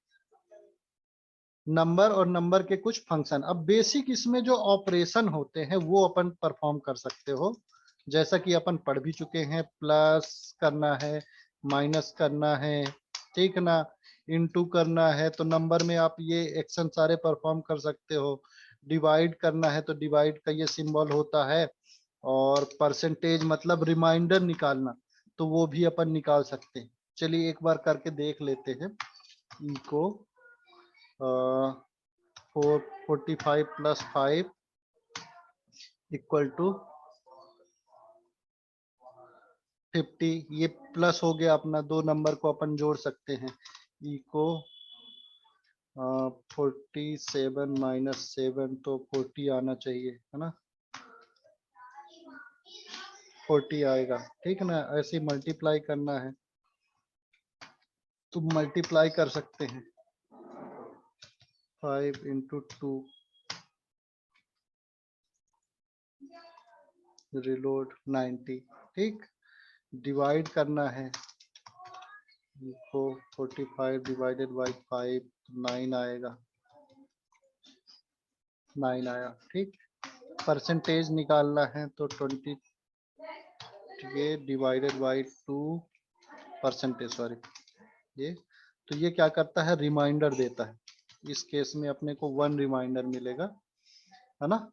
नंबर और नंबर के कुछ फंक्शन। अब बेसिक इसमें जो ऑपरेशन होते हैं वो अपन परफॉर्म कर सकते हो, जैसा कि अपन पढ़ भी चुके हैं। प्लस करना है, माइनस करना है, ठीक ना, इनटू करना है, तो नंबर में आप ये एक्शन सारे परफॉर्म कर सकते हो। डिवाइड करना है तो डिवाइड का ये सिंबल होता है। और परसेंटेज मतलब रिमाइंडर निकालना, तो वो भी अपन निकाल सकते हैं। चलिए एक बार करके देख लेते हैं। Echo 45 plus 5 equal to 50। ये प्लस हो गया अपना, दो नंबर को अपन जोड़ सकते हैं। इको 47 माइनस 7, तो 40 आना चाहिए, है ना, 40 आएगा। ठीक ना, ऐसे मल्टीप्लाई करना है तो मल्टीप्लाई कर सकते हैं। 5 इंटू 2, रिलोड 90। ठीक, डिवाइड करना है, इको 45 डिवाइडेड बाई 5, 9 आएगा, 9 आया। ठीक, परसेंटेज निकालना है तो 20 ये डिवाइडेड बाई 2 परसेंटेज, सॉरी ये, तो ये क्या करता है, रिमाइंडर देता है। इस केस में अपने को 1 रिमाइंडर मिलेगा, है ना।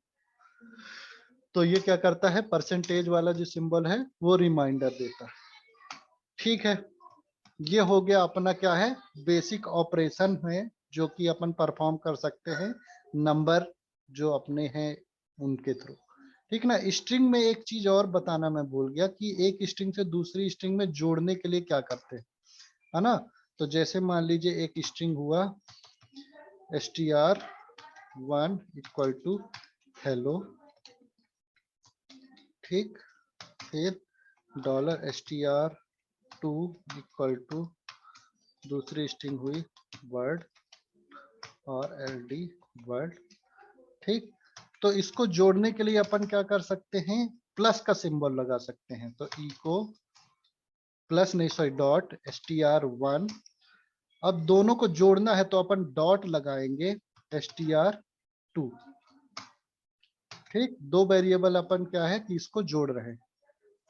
तो ये क्या करता है, परसेंटेज वाला जो सिंबल है वो रिमाइंडर देता है। ठीक है, ये हो गया अपना क्या है, बेसिक ऑपरेशन है जो कि अपन परफॉर्म कर सकते हैं नंबर जो अपने हैं उनके थ्रू। ठीक ना, स्ट्रिंग में एक चीज और बताना मैं भूल गया कि एक स्ट्रिंग से दूसरी स्ट्रिंग में जोड़ने के लिए क्या करते हैं, है ना। तो जैसे मान लीजिए एक स्ट्रिंग हुआ str1 इक्वल टू हेलो, ठीक, फिर $str2 इक्वल टू दूसरी स्ट्रिंग हुई वर्ड और ld वर्ड। ठीक, तो इसको जोड़ने के लिए अपन क्या कर सकते हैं, प्लस का सिंबल लगा सकते हैं। तो इको प्लस नहीं सॉरी डॉट str1। अब दोनों को जोड़ना है तो अपन डॉट लगाएंगे str2। ठीक, दो वेरिएबल अपन क्या है कि इसको जोड़ रहे हैं।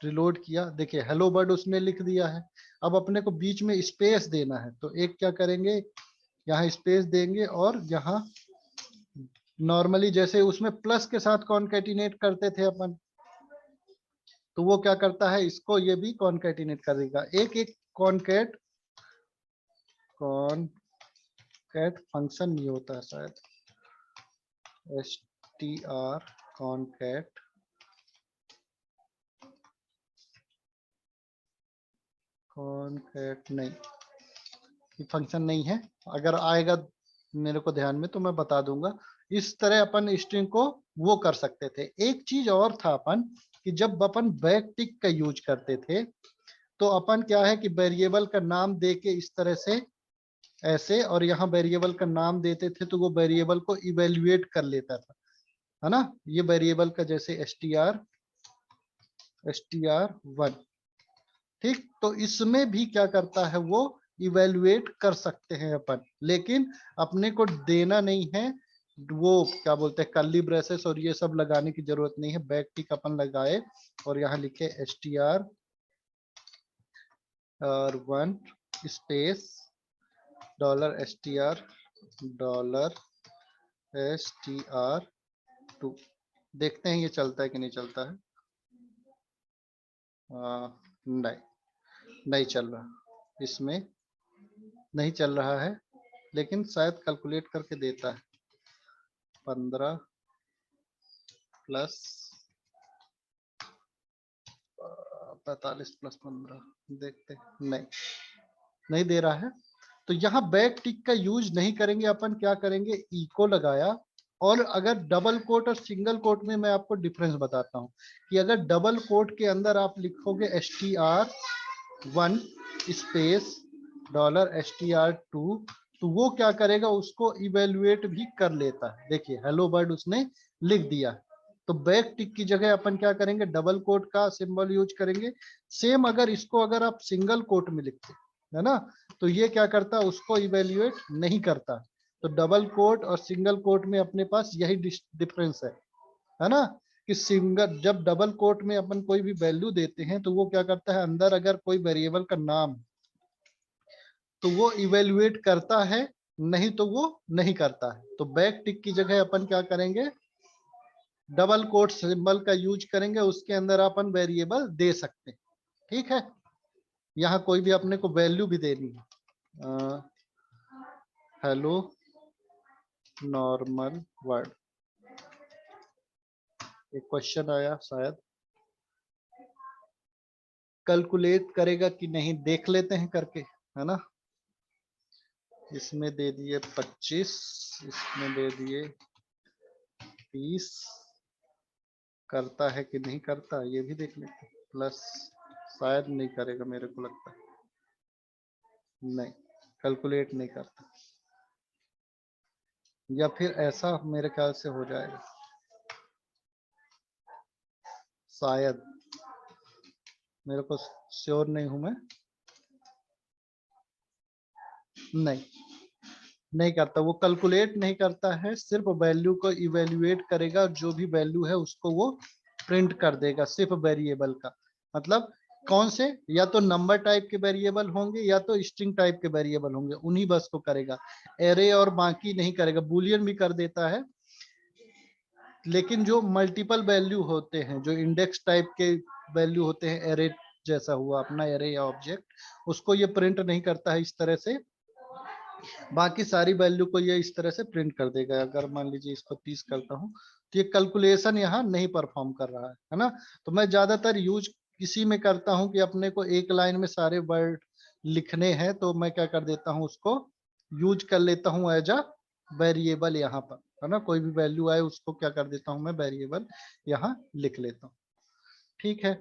रिलोड किया, देखिए हेलो बर्ड उसने लिख दिया है। अब अपने को बीच में स्पेस देना है, तो एक क्या करेंगे, यहाँ स्पेस देंगे और यहाँ नॉर्मली जैसे उसमें प्लस के साथ कॉन्कैटिनेट करते थे अपन, तो वो क्या करता है, इसको ये भी कॉन्कैटिनेट कर देगा। एक एक कॉन्कैट फंक्शन नहीं होता है शायद, str कॉन्कैट नहीं, ये फंक्शन नहीं है। अगर आएगा मेरे को ध्यान में तो मैं बता दूंगा। इस तरह अपन स्ट्रिंग को वो कर सकते थे। एक चीज और था अपन कि जब अपन बैक टिक का यूज करते थे तो अपन क्या है कि वेरिएबल का नाम दे के इस तरह से ऐसे, और यहाँ वेरिएबल का नाम देते थे तो वो वेरिएबल को इवेल्युएट कर लेता था, है ना। ये वेरिएबल का जैसे str1, ठीक। तो इसमें भी क्या करता है वो इवेल्युएट कर सकते हैं अपन, लेकिन अपने को देना नहीं है वो क्या बोलते हैं कर्ली ब्रेसेस और ये सब लगाने की जरूरत नहीं है। बैक टिक अपन लगाए और यहाँ लिखे str1 स्पेस $str $str2। देखते हैं ये चलता है कि नहीं चलता है। नहीं, नहीं चल रहा, इसमें नहीं चल रहा है, लेकिन शायद कैलकुलेट करके देता है। 15 प्लस 45 प्लस 15, देखते नहीं, नहीं दे रहा है। तो यहाँ बैक टिक का यूज नहीं करेंगे अपन, क्या करेंगे इको लगाया। और अगर डबल कोट और सिंगल कोट में मैं आपको डिफरेंस बताता हूँ कि अगर डबल कोट के अंदर आप लिखोगे str1 स्पेस $str2, तो वो क्या करेगा उसको इवेल्युएट भी कर लेता है। देखिए हेलो वर्ड उसने लिख दिया। तो बैक टिक की जगह अपन क्या करेंगे डबल कोट का सिंबल यूज करेंगे। सेम अगर इसको अगर आप सिंगल कोट में लिखते है ना, तो ये क्या करता है उसको इवेल्युएट नहीं करता। तो डबल कोट और सिंगल कोट में अपने पास यही डिफरेंस है ना, कि सिंगल जब डबल कोट में अपन कोई भी वैल्यू देते हैं तो वो क्या करता है अंदर अगर कोई वेरिएबल का नाम तो वो इवेल्युएट करता है, नहीं तो वो नहीं करता है। तो बैक टिक की जगह अपन क्या करेंगे डबल कोट सिंबल का यूज करेंगे, उसके अंदर अपन वेरिएबल दे सकते हैं। ठीक है, यहाँ कोई भी अपने को वैल्यू भी देनी है। हेलो नॉर्मल वर्ड, एक क्वेश्चन आया शायद, कैलकुलेट करेगा कि नहीं देख लेते हैं करके, है ना। इसमें दे दिए 25, इसमें दे दिए 30, करता है कि नहीं करता ये भी देख लेते हैं। प्लस शायद नहीं करेगा मेरे को लगता है, नहीं कैलकुलेट नहीं करता, या फिर ऐसा मेरे ख्याल से हो जाएगा शायद, मेरे को श्योर नहीं हूं मैं। नहीं, नहीं करता, वो कैलकुलेट नहीं करता है, सिर्फ वैल्यू को इवेल्युएट करेगा, जो भी वैल्यू है उसको वो प्रिंट कर देगा सिर्फ वेरिएबल का। मतलब कौन से, या तो नंबर टाइप के वेरिएबल होंगे या तो स्ट्रिंग टाइप के वेरिएबल होंगे, उन्हीं बस को करेगा। एरे और बाकी नहीं करेगा। बुलियन भी कर देता है, लेकिन जो मल्टीपल वैल्यू होते हैं, जो इंडेक्स टाइप के वैल्यू होते हैं, एरे जैसा हुआ अपना एरे या ऑब्जेक्ट, उसको ये प्रिंट नहीं करता है इस तरह से। बाकी सारी वैल्यू को ये इस तरह से प्रिंट कर देगा। अगर मान लीजिए इसको 30 करता हूँ तो ये कैलकुलेशन यहाँ नहीं परफॉर्म कर रहा है ना। तो मैं ज्यादातर यूज इसी में करता हूँ कि अपने को एक लाइन में सारे वर्ड लिखने हैं, तो मैं क्या कर देता हूँ उसको यूज कर लेता हूँ एज अ वेरिएबल यहाँ पर, है ना। कोई भी वैल्यू आए उसको क्या कर देता हूँ मैं वेरिएबल यहाँ लिख लेता हूँ। ठीक है,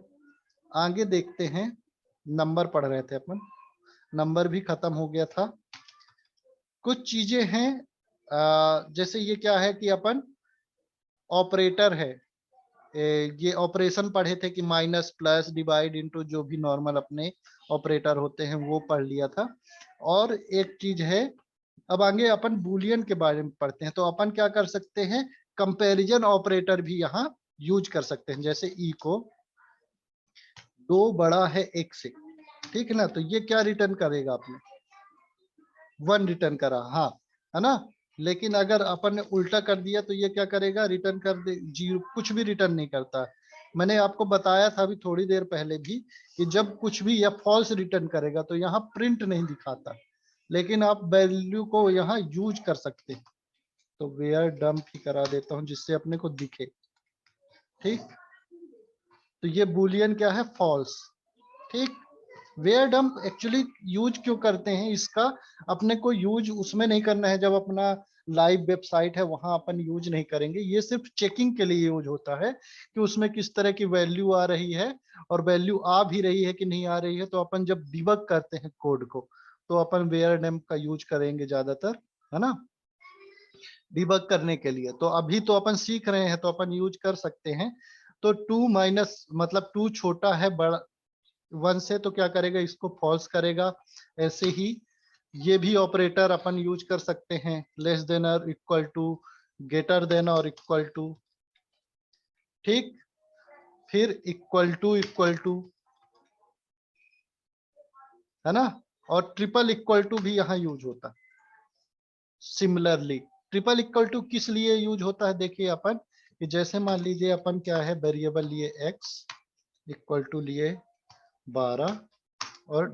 आगे देखते हैं। नंबर पढ़ रहे थे अपन, नंबर भी खत्म हो गया था। कुछ चीजें हैं जैसे ये क्या है कि अपन ऑपरेटर है, ये ऑपरेशन पढ़े थे कि माइनस प्लस डिवाइड इनटू जो भी नॉर्मल अपने ऑपरेटर होते हैं वो पढ़ लिया था। और एक चीज है, अब आगे अपन बुलियन के बारे में पढ़ते हैं। तो अपन क्या कर सकते हैं कंपैरिजन ऑपरेटर भी यहाँ यूज कर सकते हैं। जैसे ई को 2 बड़ा है 1 से, ठीक है ना, तो ये क्या रिटर्न करेगा आपने 1 रिटर्न करा, हाँ, है ना। लेकिन अगर अपन ने उल्टा कर दिया तो ये क्या करेगा, रिटर्न कर दे जीरो, कुछ भी रिटर्न नहीं करता। मैंने आपको बताया था अभी थोड़ी देर पहले भी कि जब कुछ भी या फॉल्स रिटर्न करेगा तो यहाँ प्रिंट नहीं दिखाता, लेकिन आप वैल्यू को यहाँ यूज कर सकते हैं। तो वेयर डंप ही करा देता हूँ जिससे अपने को दिखे। ठीक, तो ये बुलियन क्या है, फॉल्स। ठीक, वेयर डंप एक्चुअली यूज क्यों करते हैं इसका, अपने को यूज उसमें नहीं करना है, जब अपना लाइव वेबसाइट है वहां अपन यूज नहीं करेंगे। ये सिर्फ चेकिंग के लिए यूज होता है कि उसमें किस तरह की वैल्यू आ रही है, और वैल्यू आ भी रही है कि नहीं आ रही है। तो अपन जब डिबग करते हैं कोड को तो अपन वेयर डंप का यूज करेंगे ज्यादातर, है ना, डिबग करने के लिए। तो अभी तो अपन सीख रहे हैं तो अपन यूज कर सकते हैं। तो टू माइनस मतलब टू छोटा है बड़ा वन से, तो क्या करेगा, इसको फॉल्स करेगा। ऐसे ही ये भी ऑपरेटर अपन यूज कर सकते हैं, लेस देन और इक्वल टू, ग्रेटर देन और इक्वल टू। ठीक, फिर इक्वल टू, है ना, और ट्रिपल इक्वल टू भी यहाँ यूज होता है। सिमिलरली ट्रिपल इक्वल टू किस लिए यूज होता है, देखिए अपन कि जैसे मान लीजिए अपन क्या है, वेरिएबल लिए x इक्वल टू लिए 12 और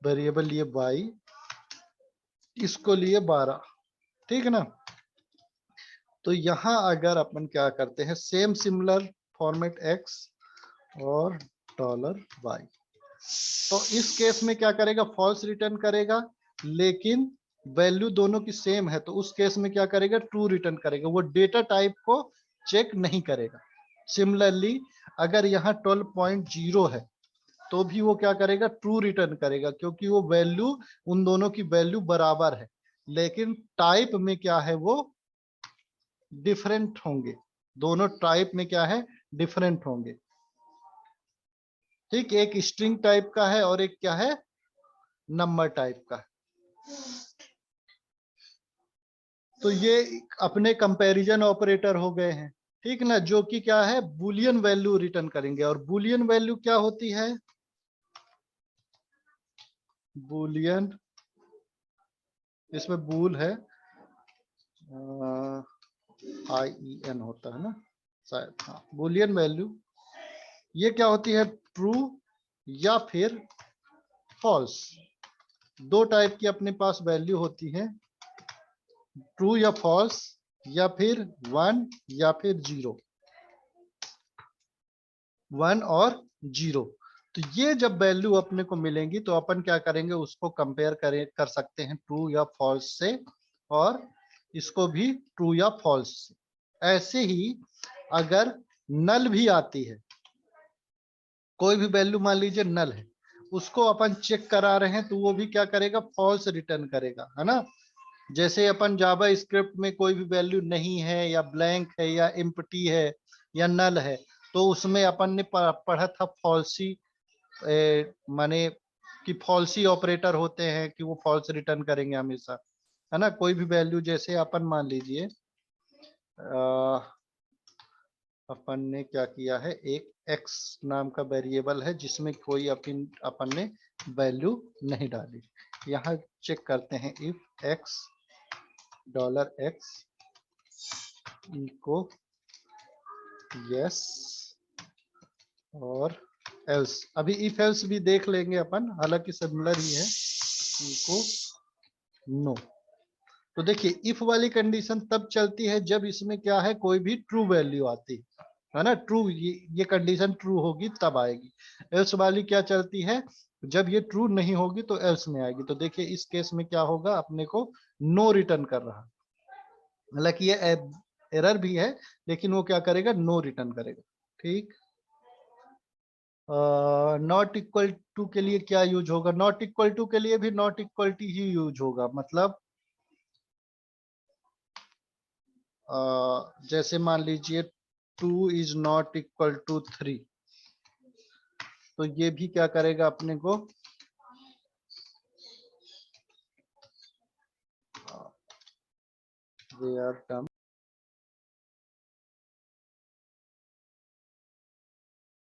वेरिएबल लिए y इसको लिए 12, ठीक है ना। तो यहाँ अगर अपन क्या करते हैं, सेम सिमिलर फॉर्मेट x और $y, तो इस केस में क्या करेगा, फॉल्स रिटर्न करेगा, लेकिन वैल्यू दोनों की सेम है तो उस केस में क्या करेगा, ट्रू रिटर्न करेगा, वो डेटा टाइप को चेक नहीं करेगा। सिमिलरली अगर यहाँ 12.0 है तो भी वो क्या करेगा, ट्रू रिटर्न करेगा, क्योंकि वो वैल्यू, उन दोनों की वैल्यू बराबर है, लेकिन टाइप में क्या है, वो डिफरेंट होंगे। दोनों टाइप में क्या है, डिफरेंट होंगे। ठीक, एक स्ट्रिंग टाइप का है और एक क्या है, नंबर टाइप का। तो ये अपने कंपैरिजन ऑपरेटर हो गए हैं, ठीक ना, जो कि क्या है, बुलियन वैल्यू रिटर्न करेंगे। और बुलियन वैल्यू क्या होती है, बुलियन, इसमें बुल है, IEN होता है ना शायद, हाँ, बुलियन वैल्यू ये क्या होती है, ट्रू या फिर फॉल्स। दो टाइप की अपने पास वैल्यू होती है, ट्रू या फॉल्स, या फिर 1 या फिर 0, 1 और 0। तो ये जब वैल्यू अपने को मिलेंगी तो अपन क्या करेंगे, उसको कंपेयर कर सकते हैं ट्रू या फॉल्स से, और इसको भी ट्रू या फॉल्स से। ऐसे ही अगर नल भी आती है, कोई भी वैल्यू मान लीजिए नल है, उसको अपन चेक करा रहे हैं तो वो भी क्या करेगा, फॉल्स रिटर्न करेगा, है ना। जैसे अपन जावा स्क्रिप्ट में कोई भी वैल्यू नहीं है या ब्लैंक है या एम्प्टी है या नल है, तो उसमें अपन ने पढ़ा था फॉल्सी, माने कि फॉल्सी ऑपरेटर होते हैं कि वो फॉल्स रिटर्न करेंगे हमेशा, है ना। कोई भी वैल्यू जैसे अपन मान लीजिए अपन ने क्या किया है, एक x नाम का वेरिएबल है जिसमें कोई अपन ने वैल्यू नहीं डाली। यहाँ चेक करते हैं, if x $x echo yes और एल्स। अभी इफ एल्स भी देख लेंगे अपन, हालांकि सिमिलर ही है, इको नो। तो देखिए इफ वाली कंडीशन तब चलती है जब इसमें क्या है, कोई भी ट्रू वैल्यू आती है ना, ट्रू, ये कंडीशन ट्रू होगी तब आएगी। एल्स वाली क्या चलती है, जब ये ट्रू नहीं होगी तो एल्स में आएगी। तो देखिए इस केस में क्या होगा, अपने को नो रिटर्न कर रहा, हालांकि ये एरर भी है, लेकिन वो क्या करेगा, नो रिटर्न करेगा। ठीक, नॉट इक्वल टू के लिए क्या यूज होगा, नॉट इक्वल टू के लिए भी नॉट इक्वल टू ही यूज होगा। मतलब जैसे मान लीजिए 2 इज नॉट इक्वल टू 3, तो ये भी क्या करेगा, अपने को